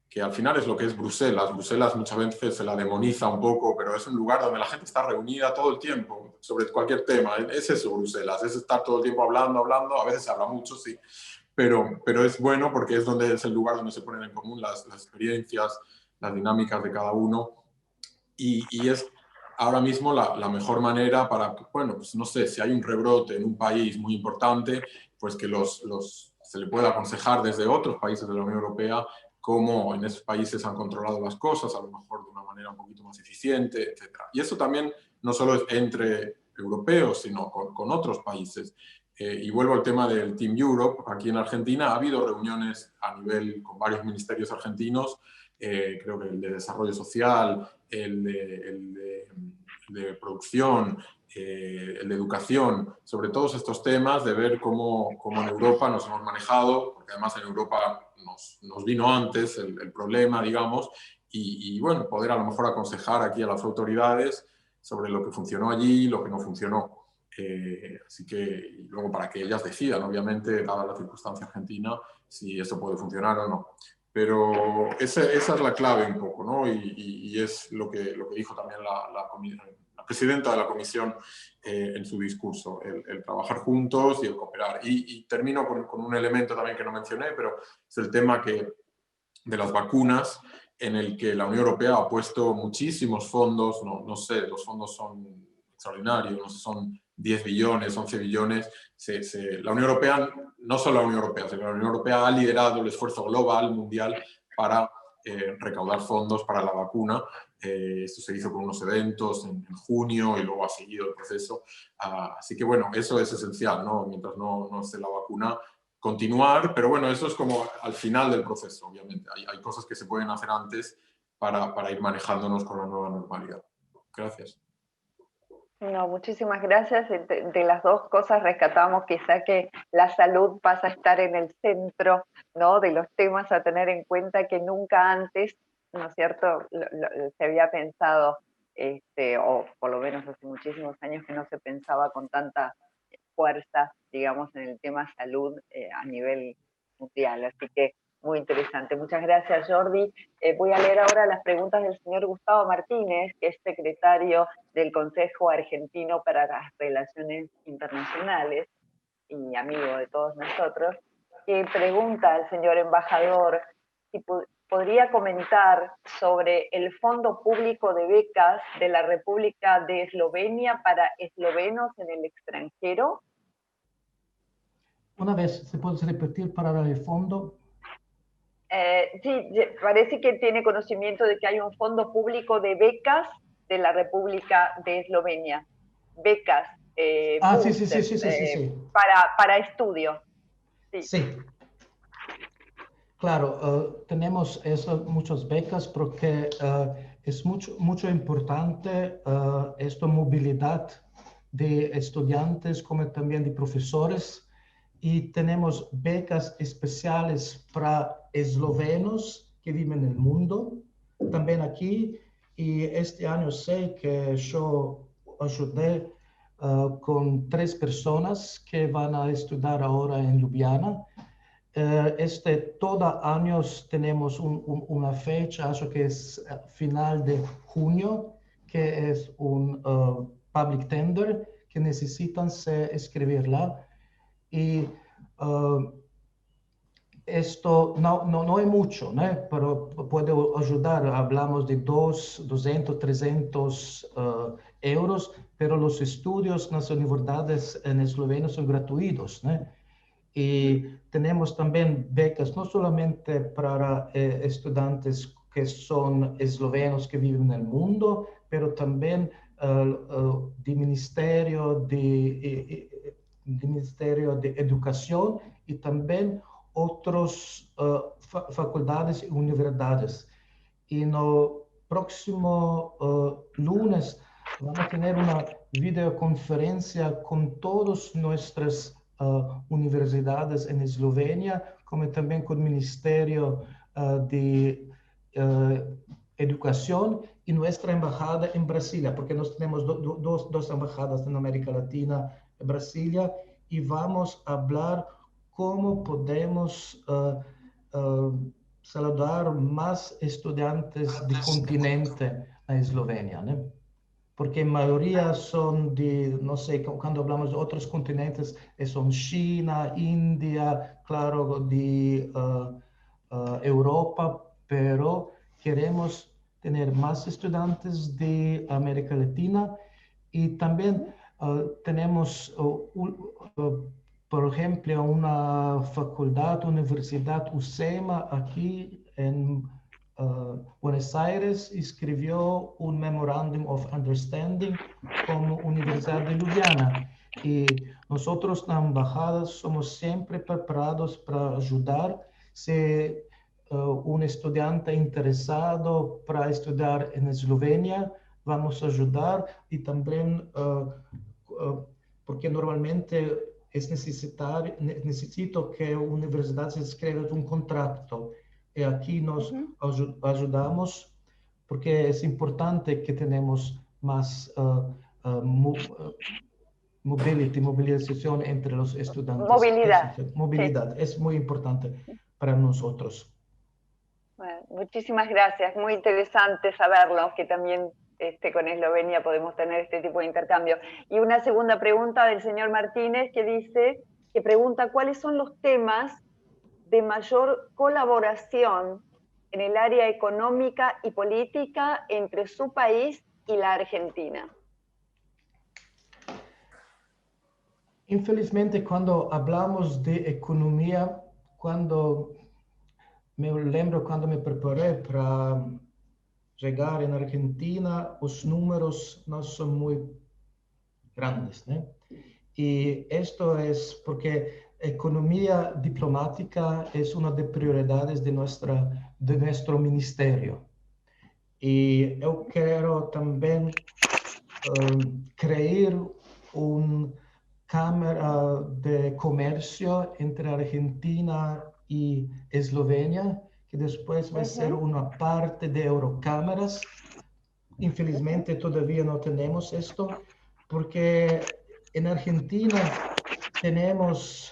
que al final es lo que es Bruselas. Bruselas muchas veces se la demoniza un poco, pero es un lugar donde la gente está reunida todo el tiempo sobre cualquier tema. Es eso Bruselas, es estar todo el tiempo hablando, a veces se habla mucho, sí, pero es bueno porque es el lugar donde se ponen en común las experiencias, las dinámicas de cada uno y es ahora mismo la mejor manera para, bueno, pues no sé, si hay un rebrote en un país muy importante, pues que se le pueda aconsejar desde otros países de la Unión Europea cómo en esos países han controlado las cosas, a lo mejor de una manera un poquito más eficiente, etc. Y eso también no solo es entre europeos, sino con otros países. Y vuelvo al tema del Team Europe. Aquí en Argentina ha habido reuniones a nivel con varios ministerios argentinos, creo que el de Desarrollo Social, el de Producción, el de Educación, sobre todos estos temas, de ver cómo en Europa nos hemos manejado, porque además en Europa nos vino antes el problema, digamos, y bueno, poder a lo mejor aconsejar aquí a las autoridades sobre lo que funcionó allí, lo que no funcionó. Así que, y luego para que ellas decidan, obviamente, dada la circunstancia argentina, si eso puede funcionar o no. Pero esa es la clave un poco, ¿no? Y es lo que dijo también la presidenta de la comisión en su discurso, el trabajar juntos y el cooperar. Y termino con un elemento también que no mencioné, pero es el tema de las vacunas, en el que la Unión Europea ha puesto muchísimos fondos, no sé, los fondos son extraordinarios, no sé, son 10 billones, 11 billones. La Unión Europea, no solo la Unión Europea, sino la Unión Europea ha liderado el esfuerzo global, mundial, para recaudar fondos para la vacuna. Esto se hizo con unos eventos en junio y luego ha seguido el proceso. Así que bueno, eso es esencial, ¿no? Mientras no esté la vacuna, continuar, pero bueno, eso es como al final del proceso, obviamente. Hay cosas que se pueden hacer antes para ir manejándonos con la nueva normalidad. Gracias. No, muchísimas gracias. De las dos cosas rescatamos quizá que la salud pasa a estar en el centro, ¿no?, de los temas a tener en cuenta, que nunca antes, ¿no es cierto?, se había pensado, o por lo menos hace muchísimos años que no se pensaba con tanta fuerza, digamos, en el tema salud a nivel mundial. Así que muy interesante. Muchas gracias, Jordi. Voy a leer ahora las preguntas del señor Gustavo Martínez, que es secretario del Consejo Argentino para las Relaciones Internacionales y amigo de todos nosotros, que pregunta al señor embajador si podría comentar sobre el Fondo Público de Becas de la República de Eslovenia para eslovenos en el extranjero. Una vez, ¿se puede repetir para el fondo? Sí, parece que tiene conocimiento de que hay un fondo público de becas de la República de Eslovenia. Becas sí. Para estudio. Sí. Sí. Claro, tenemos muchas becas porque es mucho importante esta movilidad de estudiantes como también de profesores, y tenemos becas especiales para eslovenos que viven en el mundo, también aquí, y este año sé que yo ayudé con 3 personas que van a estudiar ahora en Ljubljana. Todo años tenemos una fecha, acho que es final de junio, que es un public tender que necesitan escribirla. Y esto no es mucho, ¿no? Pero puede ayudar. Hablamos de 200, 300 euros, pero los estudios en las universidades en Eslovenia son gratuitos, ¿no? Y tenemos también becas no solamente para estudiantes que son eslovenos que viven en el mundo, pero también del Ministerio de Educación y también otras facultades y universidades. Y en el próximo lunes vamos a tener una videoconferencia con todas nuestras universidades en Eslovenia, como también con el Ministerio de Educación y nuestra embajada en Brasilia, porque nos tenemos dos embajadas en América Latina, en Brasilia, y vamos a hablar cómo podemos saludar más estudiantes del continente a Eslovenia, ¿no? Porque la mayoría son de, no sé, cuando hablamos de otros continentes, son China, India, claro, de Europa, pero queremos tener más estudiantes de América Latina, y también tenemos, por ejemplo, una facultad, universidad UCEMA aquí en Buenos Aires escribió un Memorandum of Understanding como Universidad de Ljubljana, y nosotros en la embajada somos siempre preparados para ayudar. Si un estudiante interesado para estudiar en Eslovenia, vamos a ayudar, y también porque normalmente necesito que la universidad se escriba un contrato. Y aquí nos ayudamos porque es importante que tenemos más movilización entre los estudiantes. Movilidad es muy importante para nosotros. Bueno, muchísimas gracias, muy interesante saberlo, que también con Eslovenia podemos tener este tipo de intercambio. Y una segunda pregunta del señor Martínez que pregunta cuáles son los temas de mayor colaboración en el área económica y política entre su país y la Argentina. Infelizmente, cuando hablamos de economía, me lembro cuando me preparé para llegar en Argentina, los números no son muy grandes, ¿no? Y esto es porque economía diplomática es una de prioridades de nuestro ministerio. Y yo quiero también crear una cámara de comercio entre Argentina y Eslovenia, que después va a ser una parte de Eurocámaras. Infelizmente todavía no tenemos esto, porque en Argentina tenemos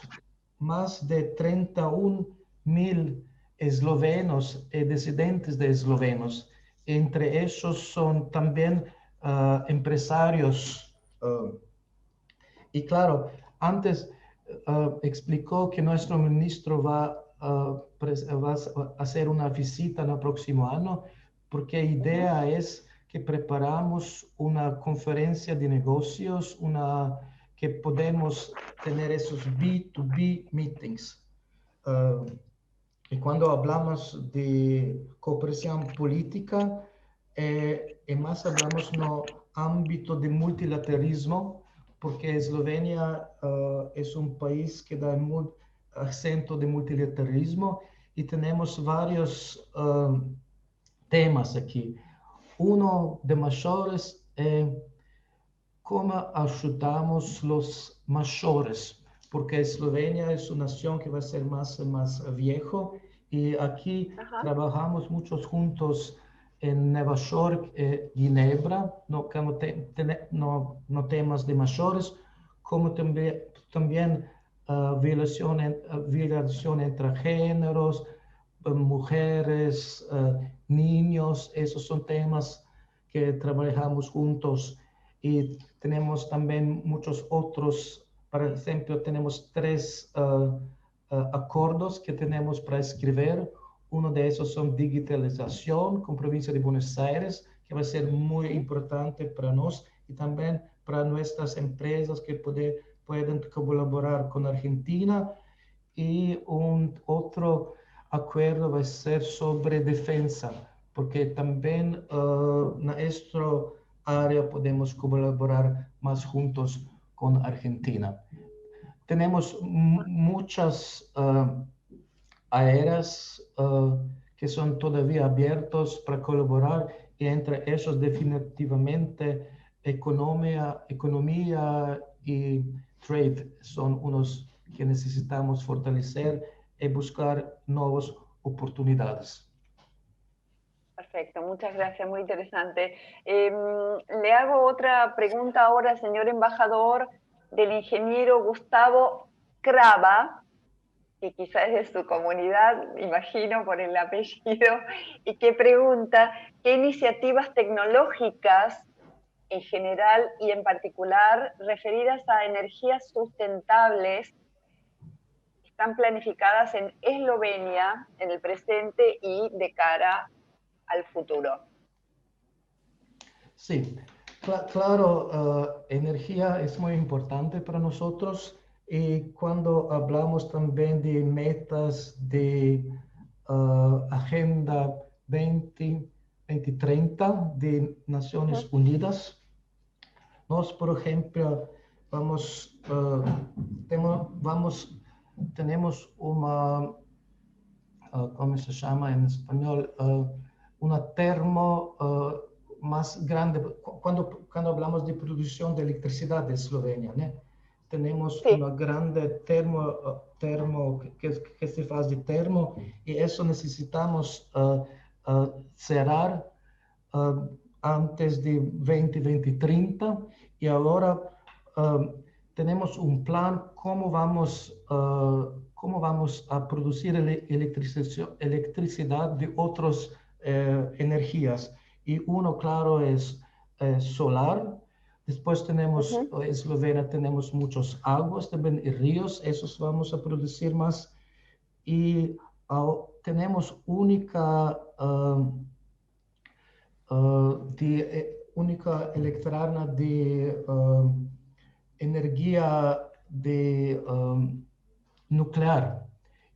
más de 31.000 eslovenos y descendientes de eslovenos. Entre ellos son también empresarios. Y claro, antes explicó que nuestro ministro va a hacer una visita en el próximo año, porque la idea es que preparamos una conferencia de negocios, que podemos tener esos B2B meetings. Y cuando hablamos de cooperación política, más hablamos en el ámbito de multilateralismo, porque Eslovenia es un país que da acento de multilateralismo y tenemos varios temas aquí. Uno de mayores es cómo ayudamos los mayores, porque Eslovenia es una nación que va a ser más viejo y aquí trabajamos muchos juntos en Nueva York, Ginebra, no temas de mayores, como también violación entre géneros, mujeres, niños, esos son temas que trabajamos juntos. Y tenemos también muchos otros, por ejemplo, tenemos 3 acuerdos que tenemos para escribir. Uno de esos son digitalización con provincia de Buenos Aires, que va a ser muy importante para nosotros y también para nuestras empresas que pueden colaborar con Argentina. Y otro acuerdo va a ser sobre defensa, porque también nuestro área podemos colaborar más juntos con Argentina. Tenemos muchas áreas que son todavía abiertos para colaborar y entre ellos definitivamente economía y trade son unos que necesitamos fortalecer y buscar nuevas oportunidades. Perfecto, muchas gracias, muy interesante. Le hago otra pregunta ahora, señor embajador, del ingeniero Gustavo Crava, que quizás es de su comunidad, imagino por el apellido, y que pregunta qué iniciativas tecnológicas en general y en particular referidas a energías sustentables están planificadas en Eslovenia en el presente y de cara al futuro. Sí, claro, energía es muy importante para nosotros y cuando hablamos también de metas de Agenda 2030 de Naciones Unidas, nos, por ejemplo, tenemos una, ¿cómo se llama en español? Una termo más grande. Cuando hablamos de producción de electricidad de Eslovenia, ¿no? Tenemos una grande termo que se hace de termo y eso necesitamos cerrar antes de 2030 y ahora tenemos un plan cómo vamos a producir electricidad de otras energías. Y uno, claro, es solar. Después tenemos, en Eslovenia tenemos muchos aguas también y ríos, esos vamos a producir más. Y tenemos única elektrarna de energía nuclear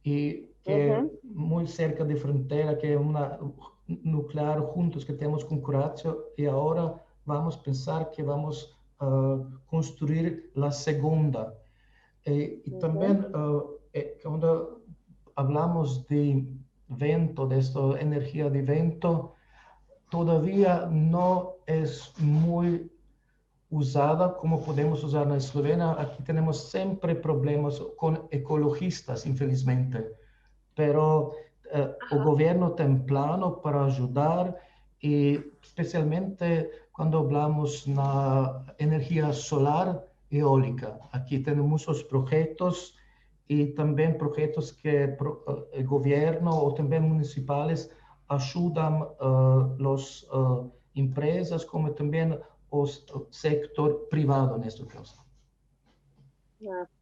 y que muy cerca de frontera, que es una nuclear juntos que tenemos con Croacia y ahora vamos a pensar que vamos a construir la segunda. Y también cuando hablamos de viento, de esta energía de viento, todavía no es muy usada como podemos usar en Eslovenia. Aquí tenemos siempre problemas con ecologistas, infelizmente, pero el gobierno tiene un plan para ayudar y especialmente cuando hablamos de la energía solar y eólica. Aquí tenemos muchos proyectos y también proyectos que el gobierno o también municipales ayudan las empresas como también el sector privado en este caso.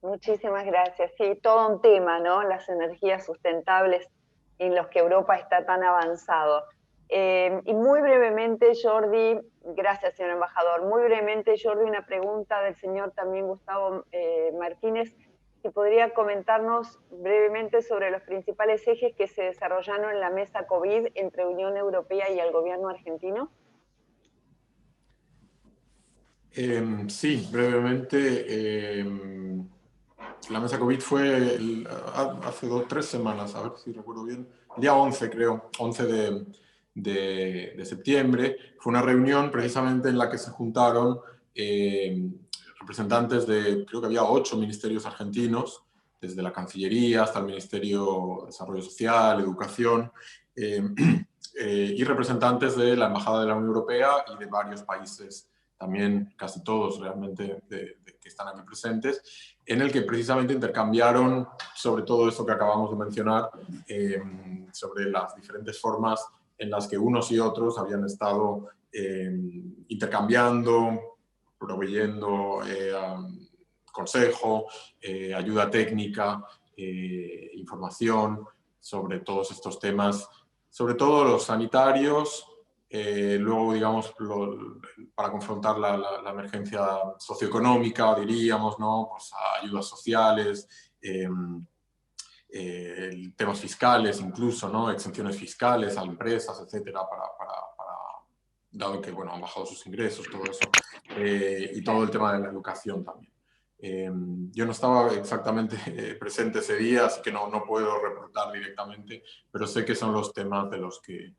Muchísimas gracias. Sí, todo un tema, ¿no? Las energías sustentables en los que Europa está tan avanzado. Y muy brevemente, Jordi, gracias, señor embajador. Muy brevemente, Jordi, una pregunta del señor también Gustavo Martínez. Si podría comentarnos brevemente sobre los principales ejes que se desarrollaron en la mesa COVID entre Unión Europea y el gobierno argentino. Sí, brevemente. La mesa COVID fue hace 3 semanas, a ver si recuerdo bien, el día 11 creo, 11 de septiembre. Fue una reunión precisamente en la que se juntaron representantes de, creo que había 8 ministerios argentinos, desde la Cancillería hasta el Ministerio de Desarrollo Social, Educación, y representantes de la Embajada de la Unión Europea y de varios países, también casi todos realmente que están aquí presentes, en el que precisamente intercambiaron sobre todo esto que acabamos de mencionar, sobre las diferentes formas en las que unos y otros habían estado intercambiando, proveyendo consejo, ayuda técnica, información sobre todos estos temas, sobre todo los sanitarios, luego, digamos, para confrontar la emergencia socioeconómica, diríamos, ¿no? Pues ayudas sociales, temas fiscales incluso, ¿no? Exenciones fiscales a empresas, etcétera, dado que, bueno, han bajado sus ingresos, todo eso, y todo el tema de la educación también. Yo no estaba exactamente presente ese día, así que no puedo reportar directamente, pero sé que son los temas de los que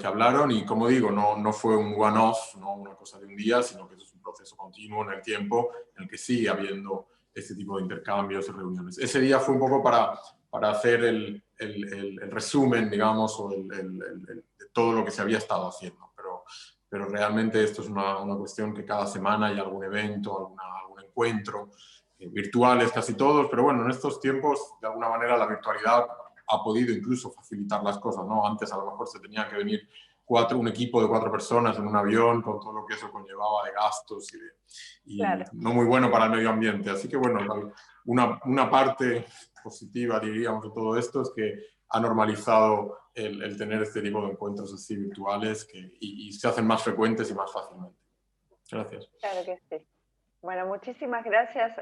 hablaron, y como digo, no fue un one-off, no una cosa de un día, sino que es un proceso continuo en el tiempo, en el que sigue habiendo este tipo de intercambios y reuniones. Ese día fue un poco para hacer el resumen, digamos, o de todo lo que se había estado haciendo, pero realmente esto es una cuestión que cada semana hay algún evento, algún encuentro, virtuales casi todos, pero bueno, en estos tiempos, de alguna manera, la virtualidad ha podido incluso facilitar las cosas, ¿no? Antes a lo mejor se tenía que venir un equipo de 4 personas en un avión, con todo lo que eso conllevaba de gastos y Claro. no muy bueno para el medio ambiente. Así que bueno, una parte positiva, diríamos, de todo esto es que ha normalizado el tener este tipo de encuentros así virtuales y se hacen más frecuentes y más fácilmente. Gracias. Claro que sí. Bueno, muchísimas gracias.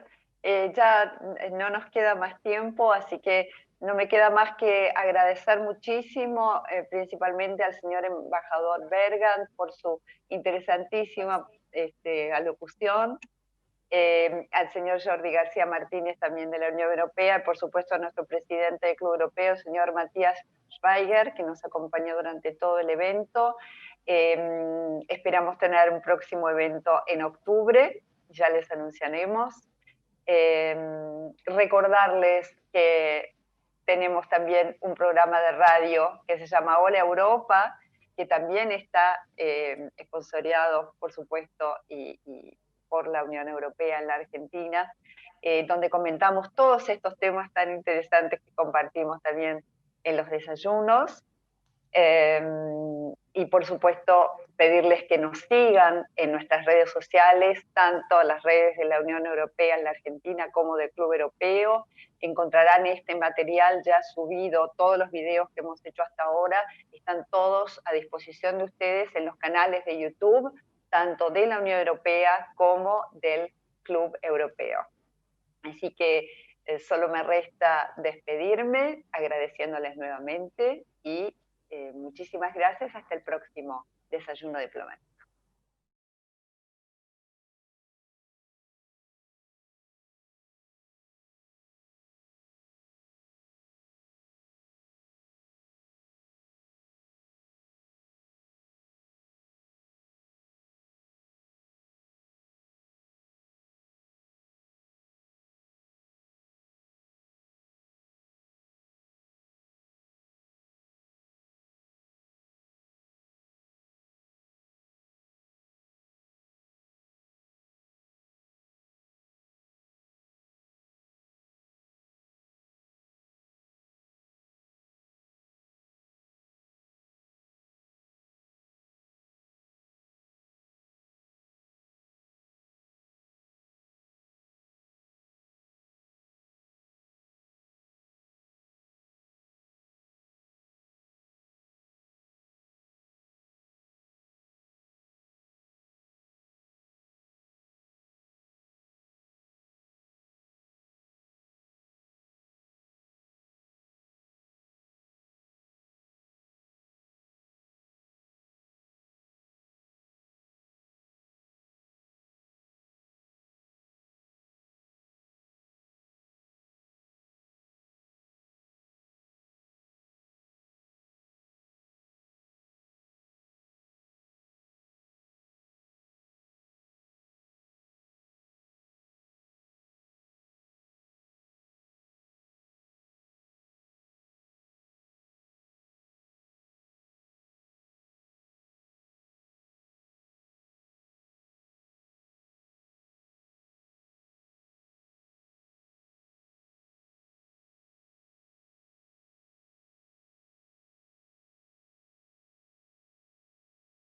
Ya no nos queda más tiempo, así que no me queda más que agradecer muchísimo, principalmente al señor embajador Bergant por su interesantísima alocución, al señor Jordi García Martínez también de la Unión Europea, y por supuesto a nuestro presidente del Club Europeo, señor Matías Schweiger, que nos acompañó durante todo el evento. Esperamos tener un próximo evento en octubre, ya les anunciaremos. Recordarles que tenemos también un programa de radio que se llama Hola Europa, que también está sponsoreado, por supuesto, y por la Unión Europea en la Argentina, donde comentamos todos estos temas tan interesantes que compartimos también en los desayunos. Y por supuesto pedirles que nos sigan en nuestras redes sociales, tanto las redes de la Unión Europea en la Argentina como del Club Europeo. Encontrarán este material ya subido, todos los videos que hemos hecho hasta ahora están todos a disposición de ustedes en los canales de YouTube, tanto de la Unión Europea como del Club Europeo. Así que solo me resta despedirme agradeciéndoles nuevamente y muchísimas gracias. Hasta el próximo Desayuno Diplomático.